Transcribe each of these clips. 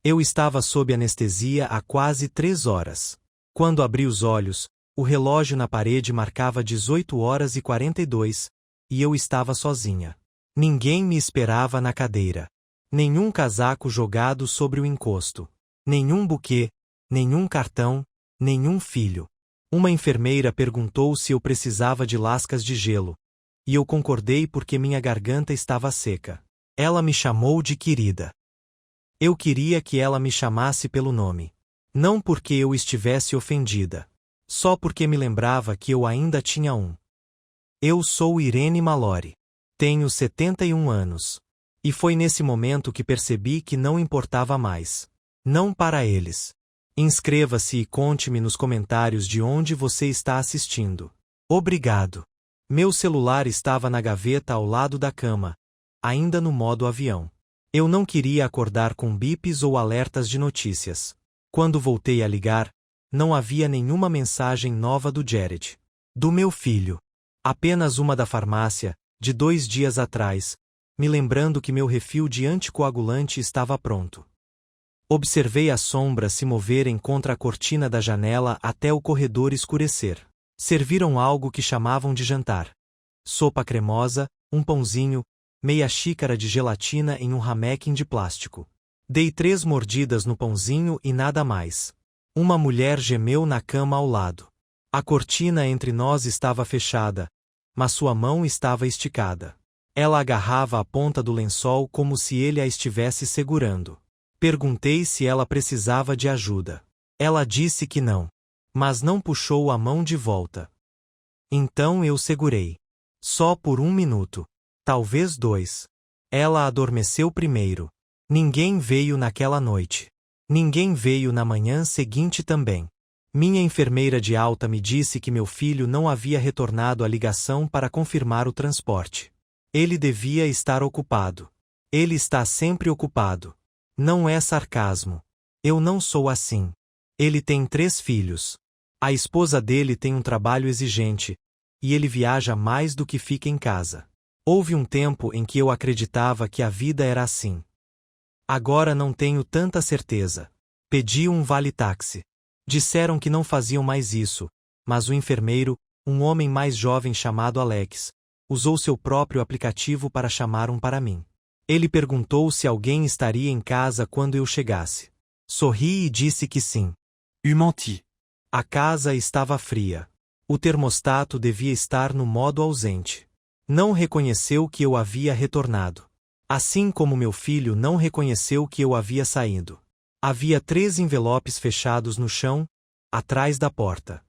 Eu estava sob anestesia há quase 3 horas. Quando abri os olhos, o relógio na parede marcava 18h42, e eu estava sozinha. Ninguém me esperava na cadeira. Nenhum casaco jogado sobre o encosto. Nenhum buquê, nenhum cartão, nenhum filho. Uma enfermeira perguntou se eu precisava de lascas de gelo, e eu concordei porque minha garganta estava seca. Ela me chamou de querida. Eu queria que ela me chamasse pelo nome. Não porque eu estivesse ofendida. Só porque me lembrava que eu ainda tinha um. Eu sou Irene Mallory. Tenho 71 anos. E foi nesse momento que percebi que não importava mais. Não para eles. Inscreva-se e conte-me nos comentários de onde você está assistindo. Obrigado. Meu celular estava na gaveta ao lado da cama, ainda no modo avião. Eu não queria acordar com bips ou alertas de notícias. Quando voltei a ligar, não havia nenhuma mensagem nova do Jared. Do meu filho. Apenas uma da farmácia, de 2 dias atrás, me lembrando que meu refil de anticoagulante estava pronto. Observei as sombras se moverem contra a cortina da janela até o corredor escurecer. Serviram algo que chamavam de jantar. Sopa cremosa, um pãozinho, meia xícara de gelatina em um ramequim de plástico. Dei 3 mordidas no pãozinho e nada mais. Uma mulher gemeu na cama ao lado. A cortina entre nós estava fechada, mas sua mão estava esticada. Ela agarrava a ponta do lençol como se ele a estivesse segurando. Perguntei se ela precisava de ajuda. Ela disse que não, mas não puxou a mão de volta. Então eu segurei. Só por 1 minuto. Talvez 2. Ela adormeceu primeiro. Ninguém veio naquela noite. Ninguém veio na manhã seguinte também. Minha enfermeira de alta me disse que meu filho não havia retornado a ligação para confirmar o transporte. Ele devia estar ocupado. Ele está sempre ocupado. Não é sarcasmo. Eu não sou assim. Ele tem 3 filhos. A esposa dele tem um trabalho exigente, e ele viaja mais do que fica em casa. Houve um tempo em que eu acreditava que a vida era assim. Agora não tenho tanta certeza. Pedi um vale-táxi. Disseram que não faziam mais isso, mas o enfermeiro, um homem mais jovem chamado Alex, usou seu próprio aplicativo para chamar um para mim. Ele perguntou se alguém estaria em casa quando eu chegasse. Sorri e disse que sim. Eu menti. A casa estava fria. O termostato devia estar no modo ausente. Não reconheceu que eu havia retornado. Assim como meu filho não reconheceu que eu havia saído. Havia 3 envelopes fechados no chão, atrás da porta.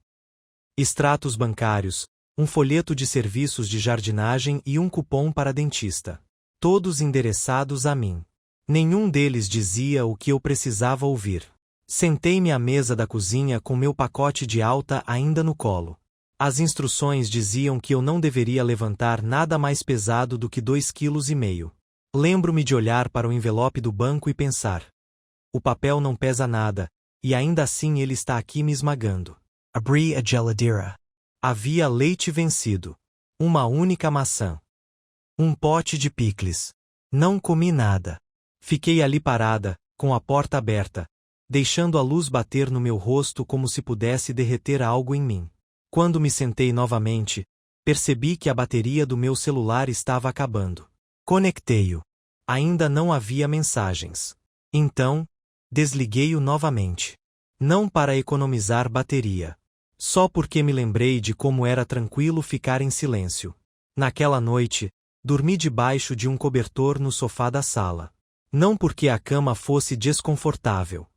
Extratos bancários, um folheto de serviços de jardinagem e um cupom para dentista. Todos endereçados a mim. Nenhum deles dizia o que eu precisava ouvir. Sentei-me à mesa da cozinha com meu pacote de alta ainda no colo. As instruções diziam que eu não deveria levantar nada mais pesado do que 2,5 kg. Lembro-me de olhar para o envelope do banco e pensar: o papel não pesa nada, e ainda assim ele está aqui me esmagando. Abri a geladeira. Havia leite vencido. Uma única maçã. Um pote de picles. Não comi nada. Fiquei ali parada, com a porta aberta, deixando a luz bater no meu rosto como se pudesse derreter algo em mim. Quando me sentei novamente, percebi que a bateria do meu celular estava acabando. Conectei-o. Ainda não havia mensagens. Então, desliguei-o novamente. Não para economizar bateria. Só porque me lembrei de como era tranquilo ficar em silêncio. Naquela noite, dormi debaixo de um cobertor no sofá da sala. Não porque a cama fosse desconfortável,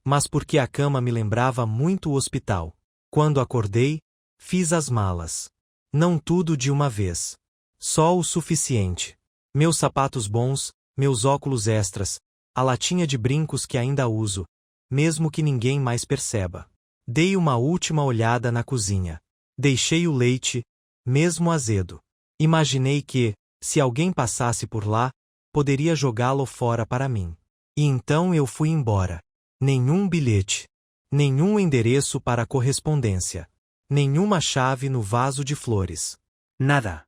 mas porque a cama me lembrava muito o hospital. Quando acordei, fiz as malas. Não tudo de uma vez. Só o suficiente. Meus sapatos bons, meus óculos extras, a latinha de brincos que ainda uso, mesmo que ninguém mais perceba. Dei uma última olhada na cozinha. Deixei o leite, mesmo azedo. Imaginei que, se alguém passasse por lá, poderia jogá-lo fora para mim. E então eu fui embora. Nenhum bilhete. Nenhum endereço para correspondência. Nenhuma chave no vaso de flores. Nada.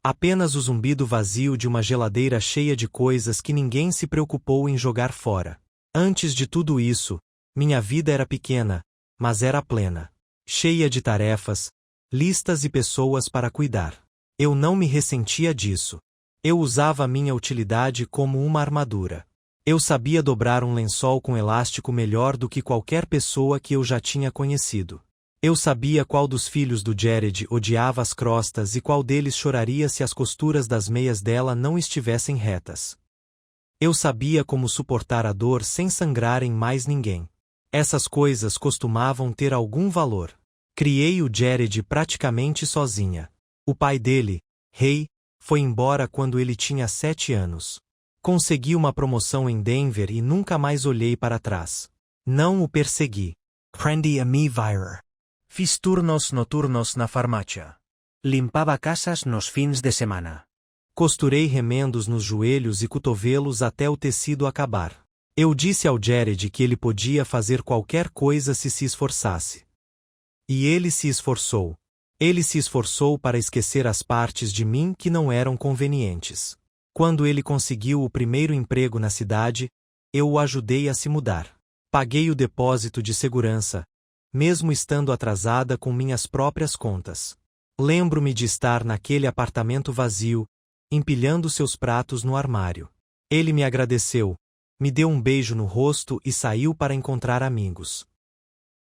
Apenas o zumbido vazio de uma geladeira cheia de coisas que ninguém se preocupou em jogar fora. Antes de tudo isso, minha vida era pequena, mas era plena. Cheia de tarefas, listas e pessoas para cuidar. Eu não me ressentia disso. Eu usava minha utilidade como uma armadura. Eu sabia dobrar um lençol com elástico melhor do que qualquer pessoa que eu já tinha conhecido. Eu sabia qual dos filhos do Jared odiava as crostas e qual deles choraria se as costuras das meias dela não estivessem retas. Eu sabia como suportar a dor sem sangrar em mais ninguém. Essas coisas costumavam ter algum valor. Criei o Jared praticamente sozinha. O pai dele, Ray, foi embora quando ele tinha 7 anos. Consegui uma promoção em Denver e nunca mais olhei para trás. Não o persegui. Aprendi a me virar. Fiz turnos noturnos na farmácia. Limpava casas nos fins de semana. Costurei remendos nos joelhos e cotovelos até o tecido acabar. Eu disse ao Jared que ele podia fazer qualquer coisa se esforçasse. E ele se esforçou. Ele se esforçou para esquecer as partes de mim que não eram convenientes. Quando ele conseguiu o primeiro emprego na cidade, eu o ajudei a se mudar. Paguei o depósito de segurança, mesmo estando atrasada com minhas próprias contas. Lembro-me de estar naquele apartamento vazio, empilhando seus pratos no armário. Ele me agradeceu, me deu um beijo no rosto e saiu para encontrar amigos.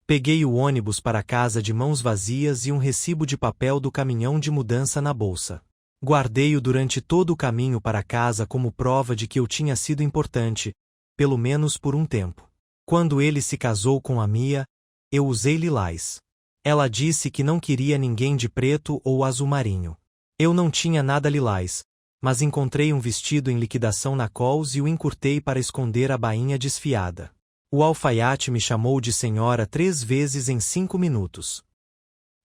Peguei o ônibus para casa de mãos vazias e um recibo de papel do caminhão de mudança na bolsa. Guardei-o durante todo o caminho para casa como prova de que eu tinha sido importante, pelo menos por um tempo. Quando ele se casou com a Mia, eu usei lilás. Ela disse que não queria ninguém de preto ou azul marinho. Eu não tinha nada lilás, mas encontrei um vestido em liquidação na Kohl's e o encurtei para esconder a bainha desfiada. O alfaiate me chamou de senhora 3 vezes em 5 minutos.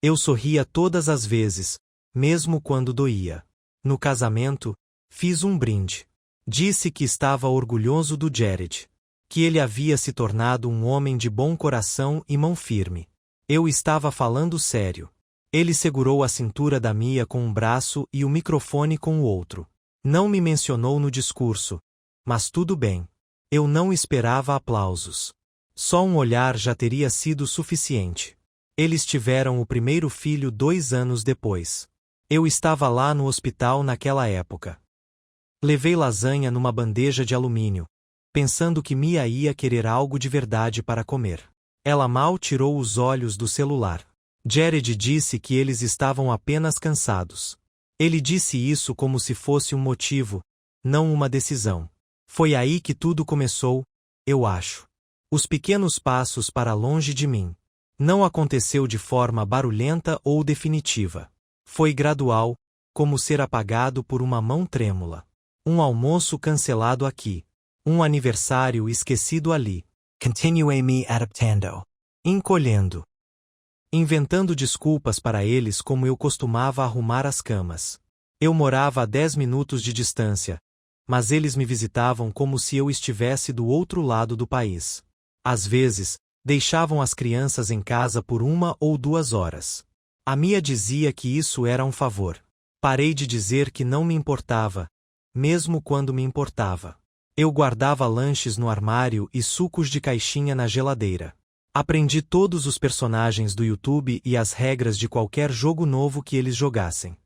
Eu sorria todas as vezes, mesmo quando doía. No casamento, fiz um brinde. Disse que estava orgulhoso do Jared. Que ele havia se tornado um homem de bom coração e mão firme. Eu estava falando sério. Ele segurou a cintura da Mia com um braço e o microfone com o outro. Não me mencionou no discurso, mas tudo bem. Eu não esperava aplausos. Só um olhar já teria sido suficiente. Eles tiveram o primeiro filho 2 anos depois. Eu estava lá no hospital naquela época. Levei lasanha numa bandeja de alumínio, pensando que Mia ia querer algo de verdade para comer. Ela mal tirou os olhos do celular. Jared disse que eles estavam apenas cansados. Ele disse isso como se fosse um motivo, não uma decisão. Foi aí que tudo começou, eu acho. Os pequenos passos para longe de mim. Não aconteceu de forma barulhenta ou definitiva. Foi gradual, como ser apagado por uma mão trêmula. Um almoço cancelado aqui. Um aniversário esquecido ali. Continuei me adaptando. Encolhendo. Inventando desculpas para eles como eu costumava arrumar as camas. Eu morava a 10 minutos de distância, mas eles me visitavam como se eu estivesse do outro lado do país. Às vezes, deixavam as crianças em casa por 1 ou 2 horas. A Mia dizia que isso era um favor. Parei de dizer que não me importava, mesmo quando me importava. Eu guardava lanches no armário e sucos de caixinha na geladeira. Aprendi todos os personagens do YouTube e as regras de qualquer jogo novo que eles jogassem.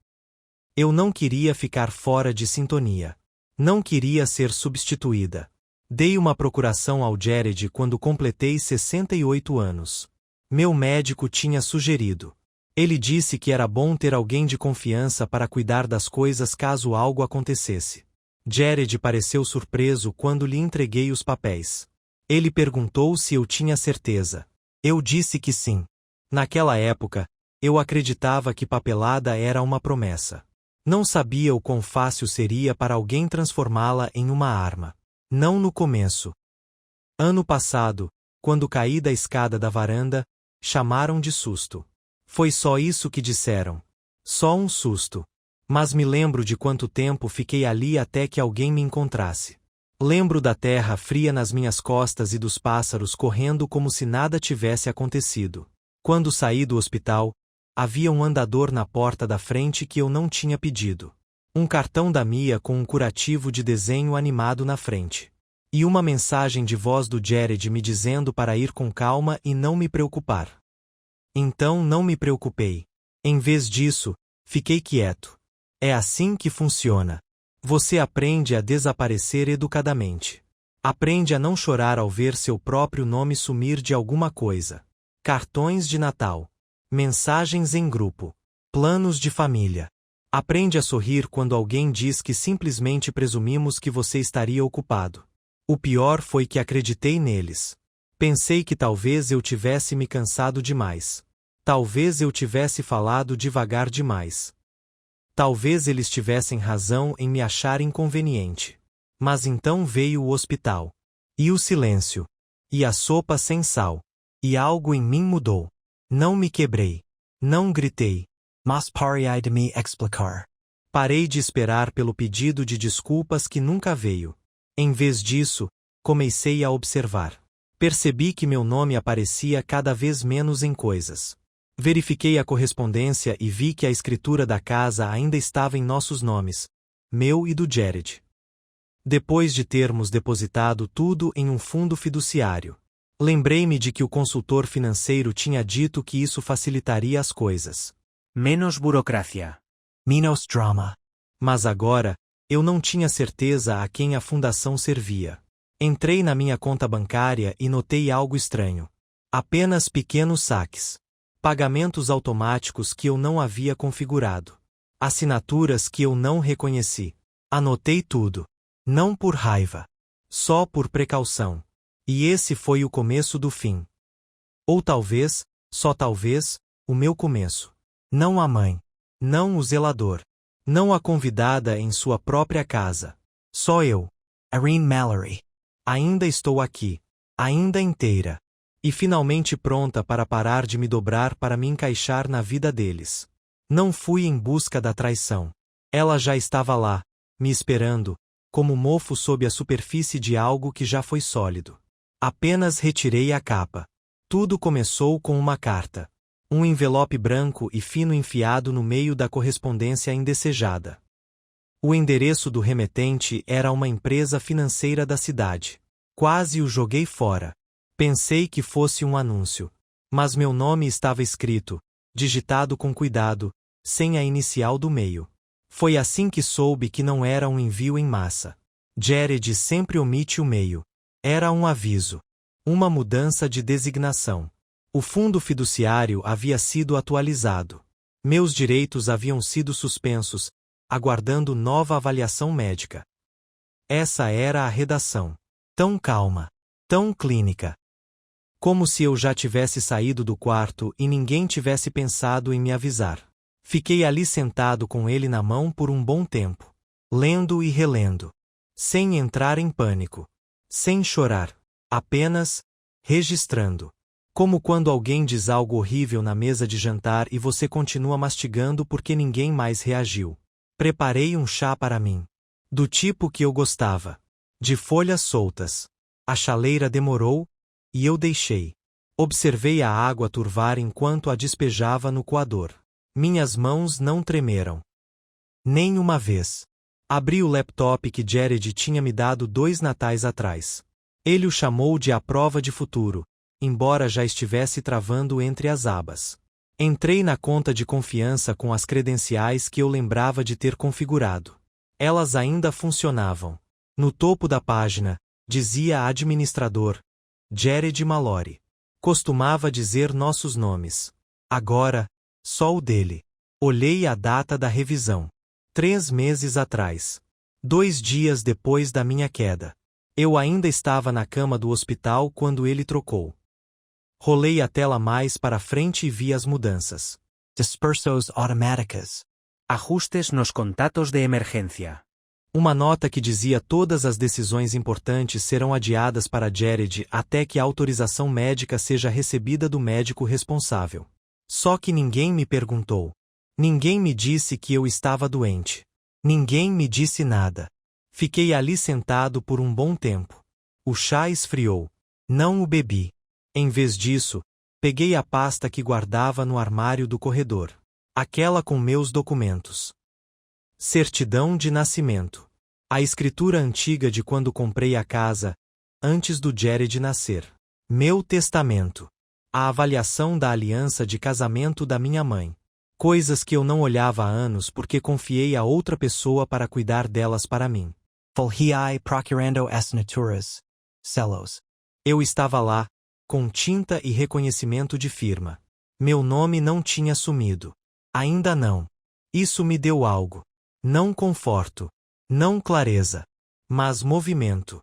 Eu não queria ficar fora de sintonia. Não queria ser substituída. Dei uma procuração ao Jared quando completei 68 anos. Meu médico tinha sugerido. Ele disse que era bom ter alguém de confiança para cuidar das coisas caso algo acontecesse. Jared pareceu surpreso quando lhe entreguei os papéis. Ele perguntou se eu tinha certeza. Eu disse que sim. Naquela época, eu acreditava que papelada era uma promessa. Não sabia o quão fácil seria para alguém transformá-la em uma arma. Não no começo. Ano passado, quando caí da escada da varanda, chamaram de susto. Foi só isso que disseram. Só um susto. Mas me lembro de quanto tempo fiquei ali até que alguém me encontrasse. Lembro da terra fria nas minhas costas e dos pássaros correndo como se nada tivesse acontecido. Quando saí do hospital, havia um andador na porta da frente que eu não tinha pedido. Um cartão da Mia com um curativo de desenho animado na frente. E uma mensagem de voz do Jared me dizendo para ir com calma e não me preocupar. Então não me preocupei. Em vez disso, fiquei quieto. É assim que funciona. Você aprende a desaparecer educadamente. Aprende a não chorar ao ver seu próprio nome sumir de alguma coisa. Cartões de Natal. Mensagens em grupo. Planos de família. Aprende a sorrir quando alguém diz que simplesmente presumimos que você estaria ocupado. O pior foi que acreditei neles. Pensei que talvez eu tivesse me cansado demais. Talvez eu tivesse falado devagar demais. Talvez eles tivessem razão em me achar inconveniente. Mas então veio o hospital. E o silêncio. E a sopa sem sal. E algo em mim mudou. Não me quebrei. Não gritei. Mas parei de me explicar. Parei de esperar pelo pedido de desculpas que nunca veio. Em vez disso, comecei a observar. Percebi que meu nome aparecia cada vez menos em coisas. Verifiquei a correspondência e vi que a escritura da casa ainda estava em nossos nomes, meu e do Jared. Depois de termos depositado tudo em um fundo fiduciário, lembrei-me de que o consultor financeiro tinha dito que isso facilitaria as coisas. Menos burocracia. Menos drama. Mas agora, eu não tinha certeza a quem a fundação servia. Entrei na minha conta bancária e notei algo estranho. Apenas pequenos saques. Pagamentos automáticos que eu não havia configurado. Assinaturas que eu não reconheci. Anotei tudo. Não por raiva. Só por precaução. E esse foi o começo do fim. Ou talvez, só talvez, o meu começo. Não a mãe. Não o zelador. Não a convidada em sua própria casa. Só eu. Erin Mallory. Ainda estou aqui. Ainda inteira. E finalmente pronta para parar de me dobrar para me encaixar na vida deles. Não fui em busca da traição. Ela já estava lá, me esperando, como mofo sob a superfície de algo que já foi sólido. Apenas retirei a capa. Tudo começou com uma carta. Um envelope branco e fino enfiado no meio da correspondência indesejada. O endereço do remetente era uma empresa financeira da cidade. Quase o joguei fora. Pensei que fosse um anúncio. Mas meu nome estava escrito, digitado com cuidado, sem a inicial do meio. Foi assim que soube que não era um envio em massa. Jared sempre omite o meio. Era um aviso. Uma mudança de designação. O fundo fiduciário havia sido atualizado. Meus direitos haviam sido suspensos, aguardando nova avaliação médica. Essa era a redação. Tão calma. Tão clínica. Como se eu já tivesse saído do quarto e ninguém tivesse pensado em me avisar. Fiquei ali sentado com ele na mão por um bom tempo. Lendo e relendo. Sem entrar em pânico. Sem chorar. Apenas registrando. Como quando alguém diz algo horrível na mesa de jantar e você continua mastigando porque ninguém mais reagiu. Preparei um chá para mim. Do tipo que eu gostava. De folhas soltas. A chaleira demorou, e eu deixei. Observei a água turvar enquanto a despejava no coador. Minhas mãos não tremeram. Nem uma vez. Abri o laptop que Jared tinha me dado 2 natais atrás. Ele o chamou de A Prova de Futuro, embora já estivesse travando entre as abas. Entrei na conta de confiança com as credenciais que eu lembrava de ter configurado. Elas ainda funcionavam. No topo da página, dizia administrador, Jared Mallory. Costumava dizer nossos nomes. Agora, só o dele. Olhei a data da revisão. 3 meses atrás. 2 dias depois da minha queda. Eu ainda estava na cama do hospital quando ele trocou. Rolei a tela mais para frente e vi as mudanças. Dispersos automáticas. Ajustes nos contatos de emergência. Uma nota que dizia todas as decisões importantes serão adiadas para Jared até que a autorização médica seja recebida do médico responsável. Só que ninguém me perguntou. Ninguém me disse que eu estava doente. Ninguém me disse nada. Fiquei ali sentado por um bom tempo. O chá esfriou. Não o bebi. Em vez disso, peguei a pasta que guardava no armário do corredor. Aquela com meus documentos. Certidão de nascimento. A escritura antiga de quando comprei a casa, antes do Jared nascer. Meu testamento. A avaliação da aliança de casamento da minha mãe. Coisas que eu não olhava há anos porque confiei a outra pessoa para cuidar delas para mim. Fulhiai procurando assinaturas. Celos. Eu estava lá, com tinta e reconhecimento de firma. Meu nome não tinha sumido. Ainda não. Isso me deu algo. Não conforto. Não clareza. Mas movimento.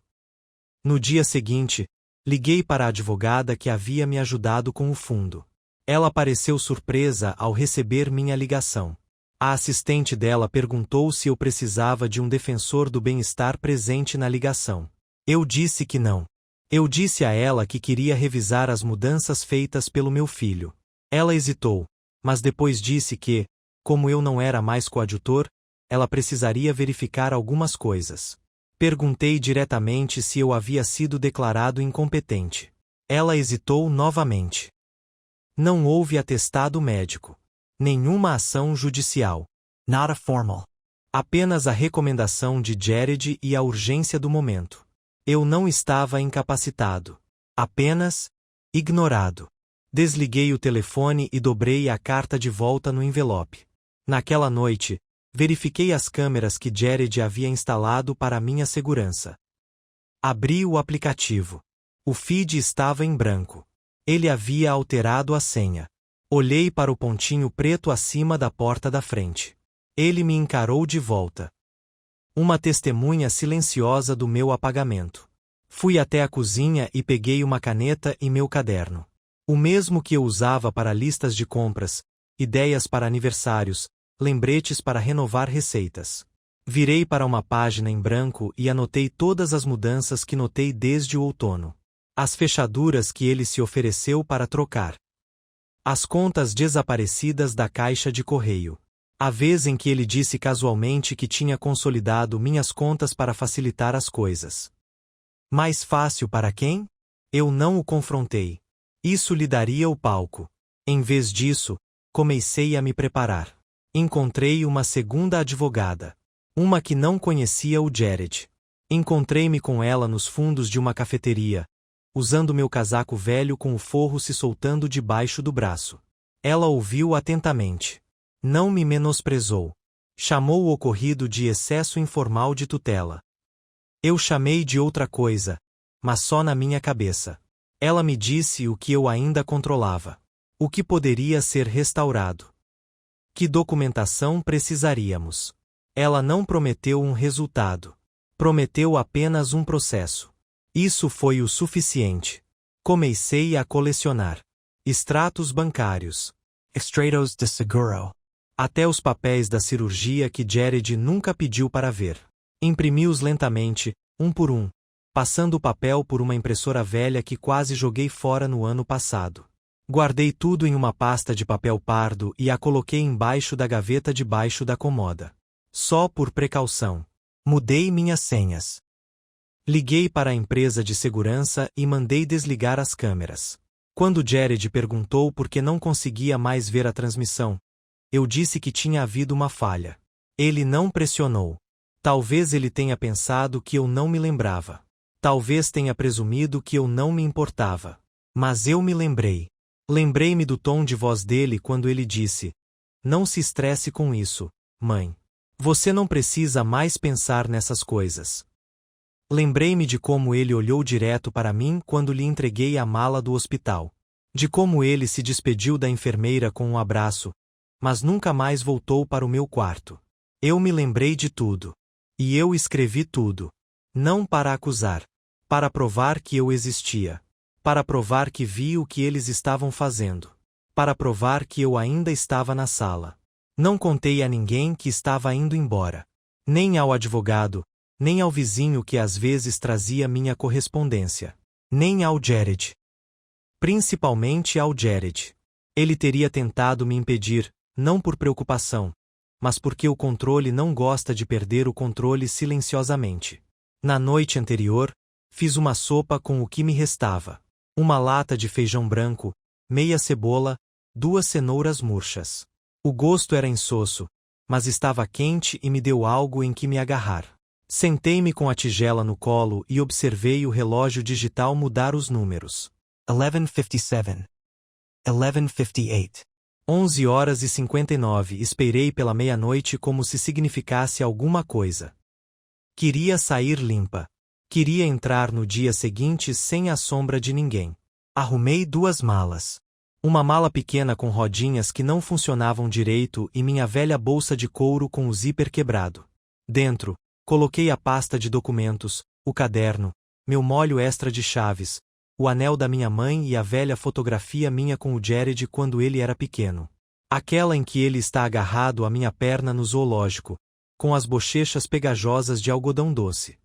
No dia seguinte, liguei para a advogada que havia me ajudado com o fundo. Ela pareceu surpresa ao receber minha ligação. A assistente dela perguntou se eu precisava de um defensor do bem-estar presente na ligação. Eu disse que não. Eu disse a ela que queria revisar as mudanças feitas pelo meu filho. Ela hesitou, mas depois disse que, como eu não era mais coadjutor, ela precisaria verificar algumas coisas. Perguntei diretamente se eu havia sido declarado incompetente. Ela hesitou novamente. Não houve atestado médico. Nenhuma ação judicial. Nada formal. Apenas a recomendação de Jared e a urgência do momento. Eu não estava incapacitado. Apenas ignorado. Desliguei o telefone e dobrei a carta de volta no envelope. Naquela noite, verifiquei as câmeras que Jared havia instalado para minha segurança. Abri o aplicativo. O feed estava em branco. Ele havia alterado a senha. Olhei para o pontinho preto acima da porta da frente. Ele me encarou de volta. Uma testemunha silenciosa do meu apagamento. Fui até a cozinha e peguei uma caneta e meu caderno. O mesmo que eu usava para listas de compras, ideias para aniversários, lembretes para renovar receitas. Virei para uma página em branco e anotei todas as mudanças que notei desde o outono. As fechaduras que ele se ofereceu para trocar. As contas desaparecidas da caixa de correio. A vez em que ele disse casualmente que tinha consolidado minhas contas para facilitar as coisas. Mais fácil para quem? Eu não o confrontei. Isso lhe daria o palco. Em vez disso, comecei a me preparar. Encontrei uma segunda advogada. Uma que não conhecia o Jared. Encontrei-me com ela nos fundos de uma cafeteria, usando meu casaco velho com o forro se soltando debaixo do braço. Ela ouviu atentamente. Não me menosprezou. Chamou o ocorrido de excesso informal de tutela. Eu chamei de outra coisa, mas só na minha cabeça. Ela me disse o que eu ainda controlava. O que poderia ser restaurado. Que documentação precisaríamos. Ela não prometeu um resultado. Prometeu apenas um processo. Isso foi o suficiente. Comecei a colecionar. Extratos bancários. Extratos de seguro. Até os papéis da cirurgia que Jared nunca pediu para ver. Imprimi-os lentamente, um por um, passando o papel por uma impressora velha que quase joguei fora no ano passado. Guardei tudo em uma pasta de papel pardo e a coloquei embaixo da gaveta debaixo da cômoda. Só por precaução. Mudei minhas senhas. Liguei para a empresa de segurança e mandei desligar as câmeras. Quando Jared perguntou por que não conseguia mais ver a transmissão, eu disse que tinha havido uma falha. Ele não pressionou. Talvez ele tenha pensado que eu não me lembrava. Talvez tenha presumido que eu não me importava. Mas eu me lembrei. Lembrei-me do tom de voz dele quando ele disse: "Não se estresse com isso, mãe. Você não precisa mais pensar nessas coisas." Lembrei-me de como ele olhou direto para mim quando lhe entreguei a mala do hospital. De como ele se despediu da enfermeira com um abraço, mas nunca mais voltou para o meu quarto. Eu me lembrei de tudo. E eu escrevi tudo. Não para acusar. Para provar que eu existia. Para provar que vi o que eles estavam fazendo. Para provar que eu ainda estava na sala. Não contei a ninguém que estava indo embora. Nem ao advogado, nem ao vizinho que às vezes trazia minha correspondência. Nem ao Jared. Principalmente ao Jared. Ele teria tentado me impedir, não por preocupação, mas porque o controle não gosta de perder o controle silenciosamente. Na noite anterior, fiz uma sopa com o que me restava. Uma lata de feijão branco, meia cebola, 2 cenouras murchas. O gosto era insosso, mas estava quente e me deu algo em que me agarrar. Sentei-me com a tigela no colo e observei o relógio digital mudar os números. 11:57. 11:58. 11h59. Esperei pela meia-noite como se significasse alguma coisa. Queria sair limpa. Queria entrar no dia seguinte sem a sombra de ninguém. Arrumei 2 malas. Uma mala pequena com rodinhas que não funcionavam direito e minha velha bolsa de couro com o zíper quebrado. Dentro, coloquei a pasta de documentos, o caderno, meu molho extra de chaves, o anel da minha mãe e a velha fotografia minha com o Jared quando ele era pequeno. Aquela em que ele está agarrado à minha perna no zoológico, com as bochechas pegajosas de algodão doce.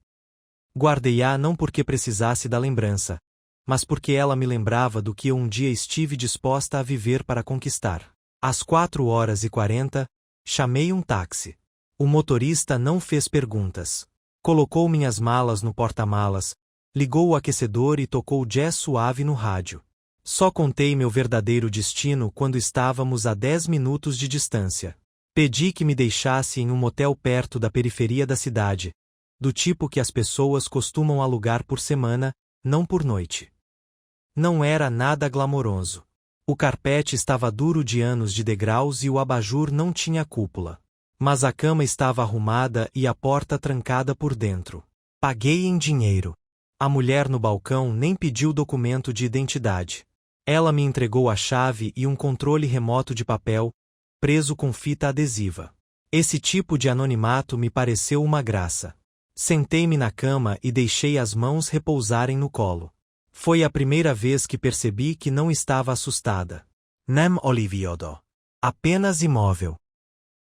Guardei-a não porque precisasse da lembrança, mas porque ela me lembrava do que eu um dia estive disposta a viver para conquistar. Às 4h40, chamei um táxi. O motorista não fez perguntas. Colocou minhas malas no porta-malas, ligou o aquecedor e tocou jazz suave no rádio. Só contei meu verdadeiro destino quando estávamos a 10 minutos de distância. Pedi que me deixasse em um motel perto da periferia da cidade, do tipo que as pessoas costumam alugar por semana, não por noite. Não era nada glamouroso. O carpete estava duro de anos de degraus e o abajur não tinha cúpula. Mas a cama estava arrumada e a porta trancada por dentro. Paguei em dinheiro. A mulher no balcão nem pediu documento de identidade. Ela me entregou a chave e um controle remoto de papel, preso com fita adesiva. Esse tipo de anonimato me pareceu uma graça. Sentei-me na cama e deixei as mãos repousarem no colo. Foi a primeira vez que percebi que não estava assustada. Nem oliviodo. Apenas imóvel.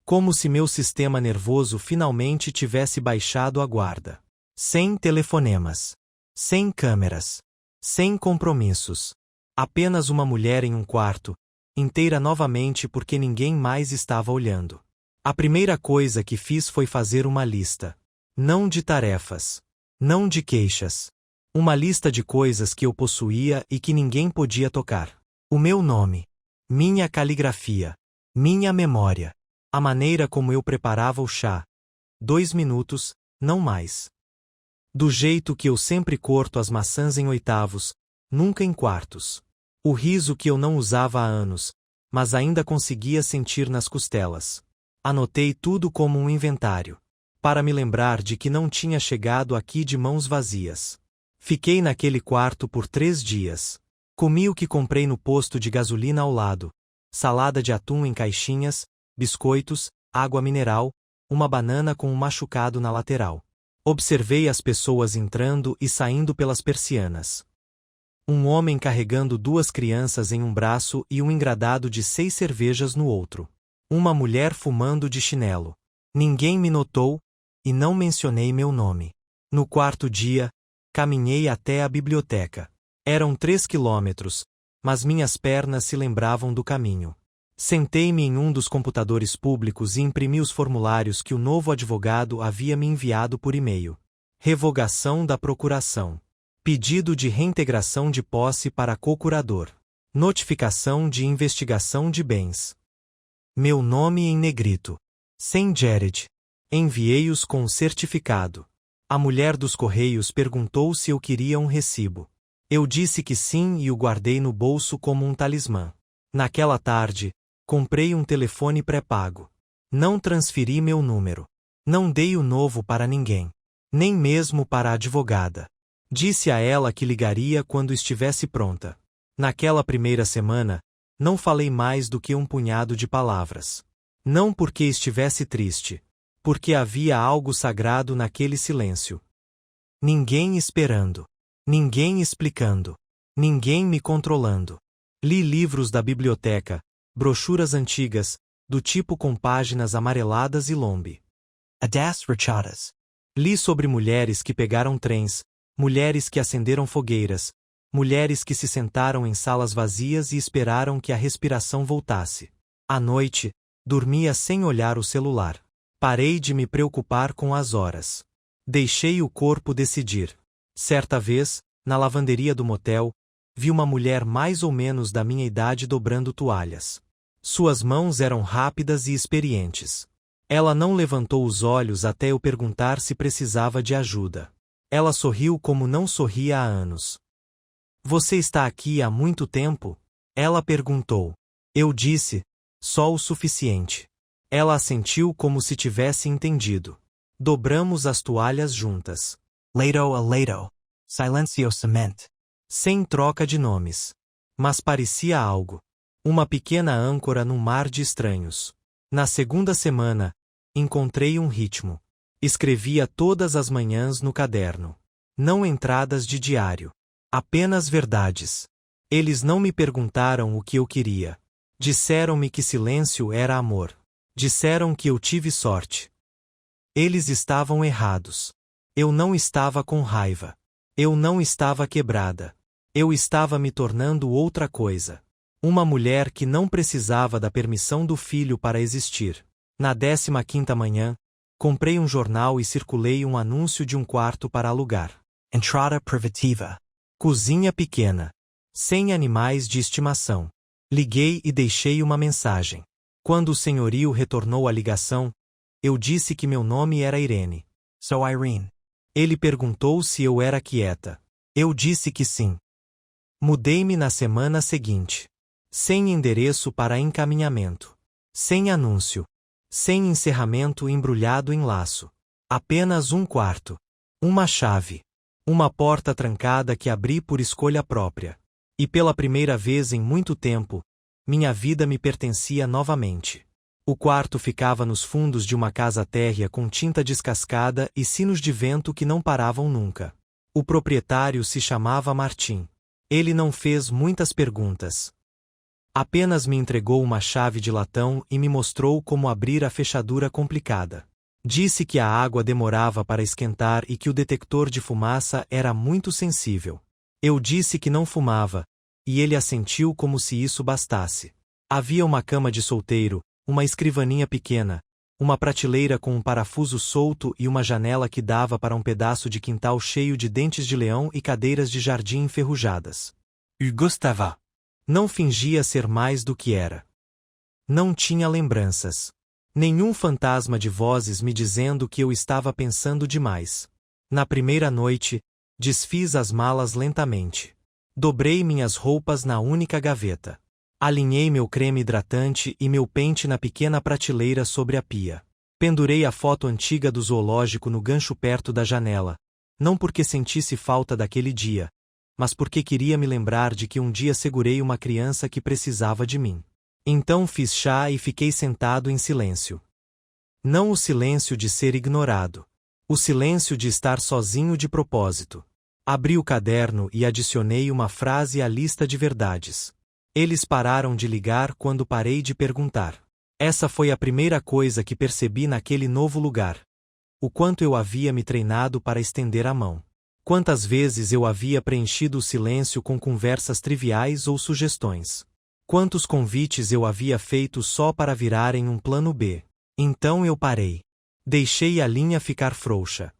Como se meu sistema nervoso finalmente tivesse baixado a guarda. Sem telefonemas. Sem câmeras. Sem compromissos. Apenas uma mulher em um quarto, inteira novamente porque ninguém mais estava olhando. A primeira coisa que fiz foi fazer uma lista. Não de tarefas. Não de queixas. Uma lista de coisas que eu possuía e que ninguém podia tocar. O meu nome. Minha caligrafia. Minha memória. A maneira como eu preparava o chá. 2 minutos, não mais. Do jeito que eu sempre corto as maçãs em oitavos, nunca em quartos. O riso que eu não usava há anos, mas ainda conseguia sentir nas costelas. Anotei tudo como um inventário. Para me lembrar de que não tinha chegado aqui de mãos vazias. Fiquei naquele quarto por 3 dias. Comi o que comprei no posto de gasolina ao lado. Salada de atum em caixinhas, biscoitos, água mineral, uma banana com um machucado na lateral. Observei as pessoas entrando e saindo pelas persianas. Um homem carregando 2 crianças em um braço e um engradado de 6 cervejas no outro. Uma mulher fumando de chinelo. Ninguém me notou, e não mencionei meu nome. No 4º dia, caminhei até a biblioteca. Eram 3 quilômetros, mas minhas pernas se lembravam do caminho. Sentei-me em um dos computadores públicos e imprimi os formulários que o novo advogado havia me enviado por e-mail. Revogação da procuração. Pedido de reintegração de posse para co-curador. Notificação de investigação de bens. Meu nome em negrito. Sem Jared. Enviei-os com certificado. A mulher dos correios perguntou se eu queria um recibo. Eu disse que sim e o guardei no bolso como um talismã. Naquela tarde, comprei um telefone pré-pago. Não transferi meu número. Não dei o novo para ninguém. Nem mesmo para a advogada. Disse a ela que ligaria quando estivesse pronta. Naquela primeira semana, não falei mais do que um punhado de palavras. Não porque estivesse triste. Porque havia algo sagrado naquele silêncio. Ninguém esperando. Ninguém explicando. Ninguém me controlando. Li livros da biblioteca, brochuras antigas, do tipo com páginas amareladas e lombe. Adas rachadas. Li sobre mulheres que pegaram trens, mulheres que acenderam fogueiras, mulheres que se sentaram em salas vazias e esperaram que a respiração voltasse. À noite, dormia sem olhar o celular. Parei de me preocupar com as horas. Deixei o corpo decidir. Certa vez, na lavanderia do motel, vi uma mulher mais ou menos da minha idade dobrando toalhas. Suas mãos eram rápidas e experientes. Ela não levantou os olhos até eu perguntar se precisava de ajuda. Ela sorriu como não sorria há anos. Você está aqui há muito tempo? Ela perguntou. Eu disse, só o suficiente. Ela assentiu como se tivesse entendido. Dobramos as toalhas juntas. Leito a leito. Silenciosamente. Sem troca de nomes. Mas parecia algo. Uma pequena âncora num mar de estranhos. Na segunda semana, encontrei um ritmo. Escrevia todas as manhãs no caderno. Não entradas de diário. Apenas verdades. Eles não me perguntaram o que eu queria. Disseram-me que silêncio era amor. Disseram que eu tive sorte. Eles estavam errados. Eu não estava com raiva. Eu não estava quebrada. Eu estava me tornando outra coisa. Uma mulher que não precisava da permissão do filho para existir. Na 15ª manhã, comprei um jornal e circulei um anúncio de um quarto para alugar. Entrada privativa. Cozinha pequena. Sem animais de estimação. Liguei e deixei uma mensagem. Quando o senhorio retornou a ligação, eu disse que meu nome era Irene. Sou Irene. Ele perguntou se eu era quieta. Eu disse que sim. Mudei-me na semana seguinte. Sem endereço para encaminhamento. Sem anúncio. Sem encerramento embrulhado em laço. Apenas um quarto. Uma chave. Uma porta trancada que abri por escolha própria. E pela primeira vez em muito tempo, minha vida me pertencia novamente. O quarto ficava nos fundos de uma casa térrea com tinta descascada e sinos de vento que não paravam nunca. O proprietário se chamava Martim. Ele não fez muitas perguntas. Apenas me entregou uma chave de latão e me mostrou como abrir a fechadura complicada. Disse que a água demorava para esquentar e que o detector de fumaça era muito sensível. Eu disse que não fumava, e ele assentiu como se isso bastasse. Havia uma cama de solteiro, uma escrivaninha pequena, uma prateleira com um parafuso solto e uma janela que dava para um pedaço de quintal cheio de dentes de leão e cadeiras de jardim enferrujadas. Gustava. Não fingia ser mais do que era. Não tinha lembranças. Nenhum fantasma de vozes me dizendo que eu estava pensando demais. Na primeira noite, desfiz as malas lentamente. Dobrei minhas roupas na única gaveta. Alinhei meu creme hidratante e meu pente na pequena prateleira sobre a pia. Pendurei a foto antiga do zoológico no gancho perto da janela, não porque sentisse falta daquele dia, mas porque queria me lembrar de que um dia segurei uma criança que precisava de mim. Então fiz chá e fiquei sentado em silêncio. Não o silêncio de ser ignorado. O silêncio de estar sozinho de propósito. Abri o caderno e adicionei uma frase à lista de verdades. Eles pararam de ligar quando parei de perguntar. Essa foi a primeira coisa que percebi naquele novo lugar. O quanto eu havia me treinado para estender a mão. Quantas vezes eu havia preenchido o silêncio com conversas triviais ou sugestões. Quantos convites eu havia feito só para virarem um plano B. Então eu parei. Deixei a linha ficar frouxa.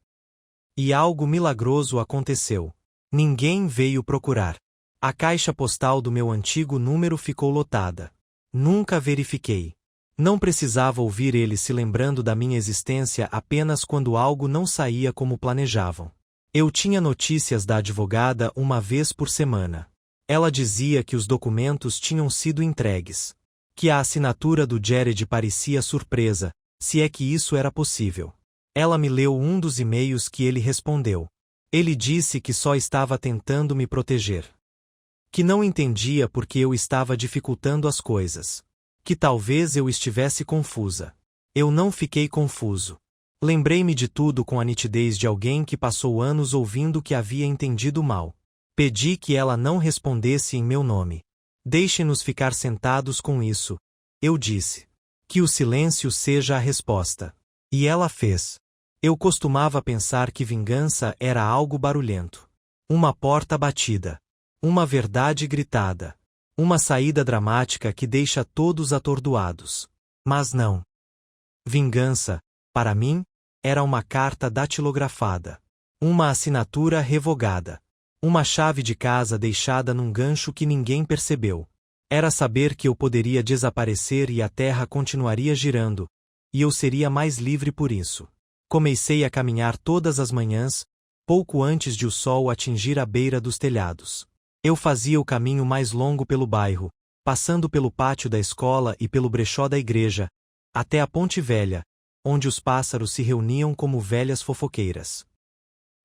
E algo milagroso aconteceu. Ninguém veio procurar. A caixa postal do meu antigo número ficou lotada. Nunca verifiquei. Não precisava ouvir eles se lembrando da minha existência apenas quando algo não saía como planejavam. Eu tinha notícias da advogada uma vez por semana. Ela dizia que os documentos tinham sido entregues. Que a assinatura do Jared parecia surpresa, se é que isso era possível. Ela me leu um dos e-mails que ele respondeu. Ele disse que só estava tentando me proteger. Que não entendia porque eu estava dificultando as coisas. Que talvez eu estivesse confusa. Eu não fiquei confuso. Lembrei-me de tudo com a nitidez de alguém que passou anos ouvindo que havia entendido mal. Pedi que ela não respondesse em meu nome. Deixe-nos ficar sentados com isso, eu disse. Que o silêncio seja a resposta. E ela fez. Eu costumava pensar que vingança era algo barulhento. Uma porta batida. Uma verdade gritada. Uma saída dramática que deixa todos atordoados. Mas não. Vingança, para mim, era uma carta datilografada. Uma assinatura revogada. Uma chave de casa deixada num gancho que ninguém percebeu. Era saber que eu poderia desaparecer e a terra continuaria girando, e eu seria mais livre por isso. Comecei a caminhar todas as manhãs, pouco antes de o sol atingir a beira dos telhados. Eu fazia o caminho mais longo pelo bairro, passando pelo pátio da escola e pelo brechó da igreja, até a Ponte Velha, onde os pássaros se reuniam como velhas fofoqueiras.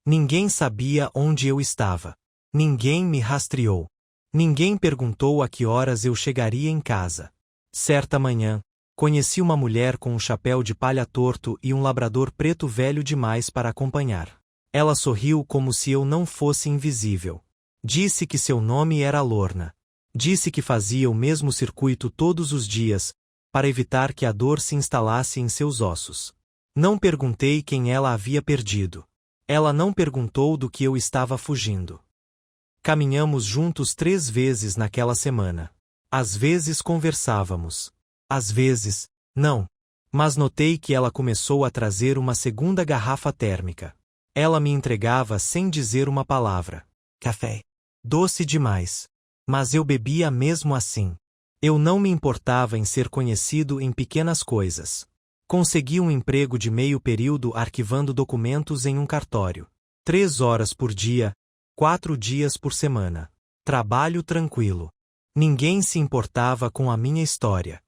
Ninguém sabia onde eu estava. Ninguém me rastreou. Ninguém perguntou a que horas eu chegaria em casa. Certa manhã, conheci uma mulher com um chapéu de palha torto e um labrador preto velho demais para acompanhar. Ela sorriu como se eu não fosse invisível. Disse que seu nome era Lorna. Disse que fazia o mesmo circuito todos os dias, para evitar que a dor se instalasse em seus ossos. Não perguntei quem ela havia perdido. Ela não perguntou do que eu estava fugindo. Caminhamos juntos 3 vezes naquela semana. Às vezes conversávamos. Às vezes, não. Mas notei que ela começou a trazer uma segunda garrafa térmica. Ela me entregava sem dizer uma palavra. Café. Doce demais. Mas eu bebia mesmo assim. Eu não me importava em ser conhecido em pequenas coisas. Consegui um emprego de meio período arquivando documentos em um cartório. 3 horas por dia, 4 dias por semana. Trabalho tranquilo. Ninguém se importava com a minha história.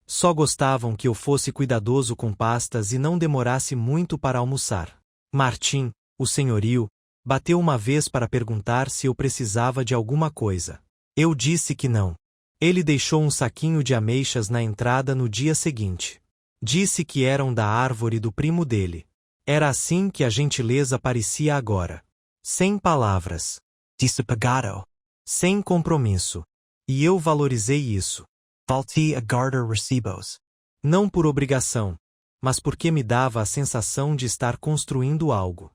Só gostavam que eu fosse cuidadoso com pastas e não demorasse muito para almoçar. Martim, o senhorio, bateu uma vez para perguntar se eu precisava de alguma coisa. Eu disse que não. Ele deixou um saquinho de ameixas na entrada no dia seguinte. Disse que eram da árvore do primo dele. Era assim que a gentileza parecia agora. Sem palavras. Desapegado. Sem compromisso. E eu valorizei isso. Voltei a guardar recibos. Não por obrigação, mas porque me dava a sensação de estar construindo algo.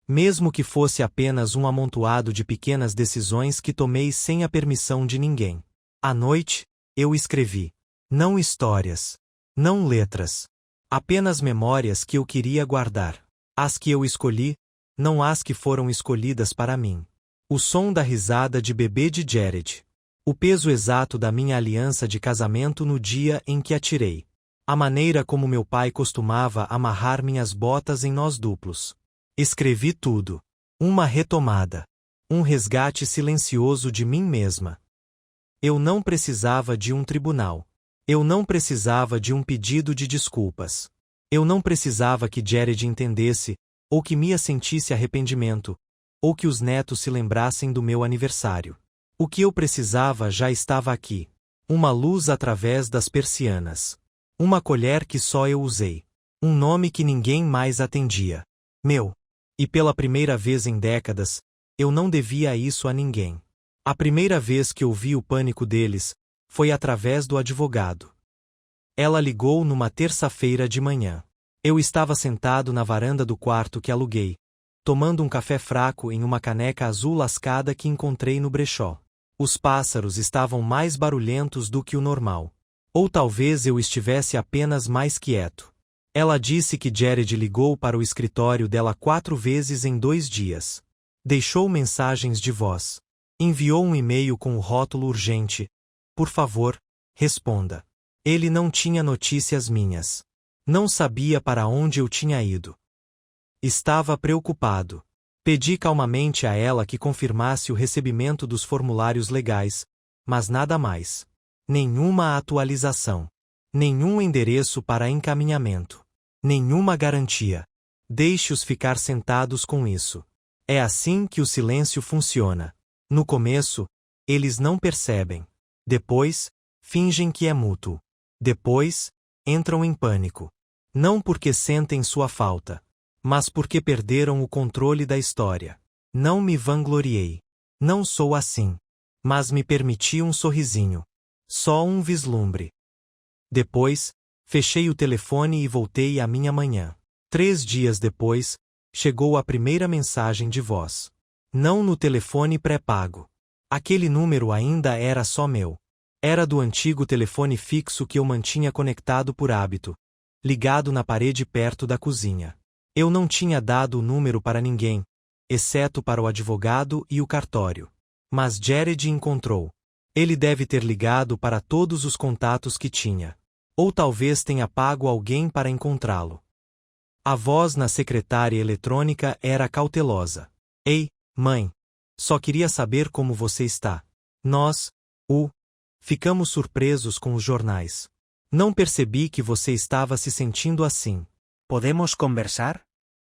Mesmo que fosse apenas um amontoado de pequenas decisões que tomei sem a permissão de ninguém. À noite, eu escrevi. Não histórias. Não letras. Apenas memórias que eu queria guardar. As que eu escolhi, não as que foram escolhidas para mim. O som da risada de bebê de Jared. O peso exato da minha aliança de casamento no dia em que a tirei. A maneira como meu pai costumava amarrar minhas botas em nós duplos. Escrevi tudo. Uma retomada. Um resgate silencioso de mim mesma. Eu não precisava de um tribunal. Eu não precisava de um pedido de desculpas. Eu não precisava que Jared entendesse, ou que Mia sentisse arrependimento, ou que os netos se lembrassem do meu aniversário. O que eu precisava já estava aqui. Uma luz através das persianas. Uma colher que só eu usei. Um nome que ninguém mais atendia. Meu. E pela primeira vez em décadas, eu não devia isso a ninguém. A primeira vez que ouvi o pânico deles, foi através do advogado. Ela ligou numa terça-feira de manhã. Eu estava sentado na varanda do quarto que aluguei, tomando um café fraco em uma caneca azul lascada que encontrei no brechó. Os pássaros estavam mais barulhentos do que o normal. Ou talvez eu estivesse apenas mais quieto. Ela disse que Jared ligou para o escritório dela 4 vezes em 2 dias. Deixou mensagens de voz. Enviou um e-mail com o rótulo urgente. Por favor, responda. Ele não tinha notícias minhas. Não sabia para onde eu tinha ido. Estava preocupado. Pedi calmamente a ela que confirmasse o recebimento dos formulários legais, mas nada mais. Nenhuma atualização. Nenhum endereço para encaminhamento. Nenhuma garantia. Deixe-os ficar sentados com isso. É assim que o silêncio funciona. No começo, eles não percebem. Depois, fingem que é mútuo. Depois, entram em pânico. Não porque sentem sua falta, mas porque perderam o controle da história. Não me vangloriei. Não sou assim. Mas me permiti um sorrisinho. Só um vislumbre. Depois, fechei o telefone e voltei à minha manhã. 3 dias depois, chegou a primeira mensagem de voz. Não no telefone pré-pago. Aquele número ainda era só meu. Era do antigo telefone fixo que eu mantinha conectado por hábito, ligado na parede perto da cozinha. Eu não tinha dado o número para ninguém, exceto para o advogado e o cartório. Mas Jared encontrou. Ele deve ter ligado para todos os contatos que tinha. Ou talvez tenha pago alguém para encontrá-lo. A voz na secretária eletrônica era cautelosa. Ei, mãe. Só queria saber como você está. Nós, ficamos surpresos com os jornais. Não percebi que você estava se sentindo assim. ¿Podemos conversar?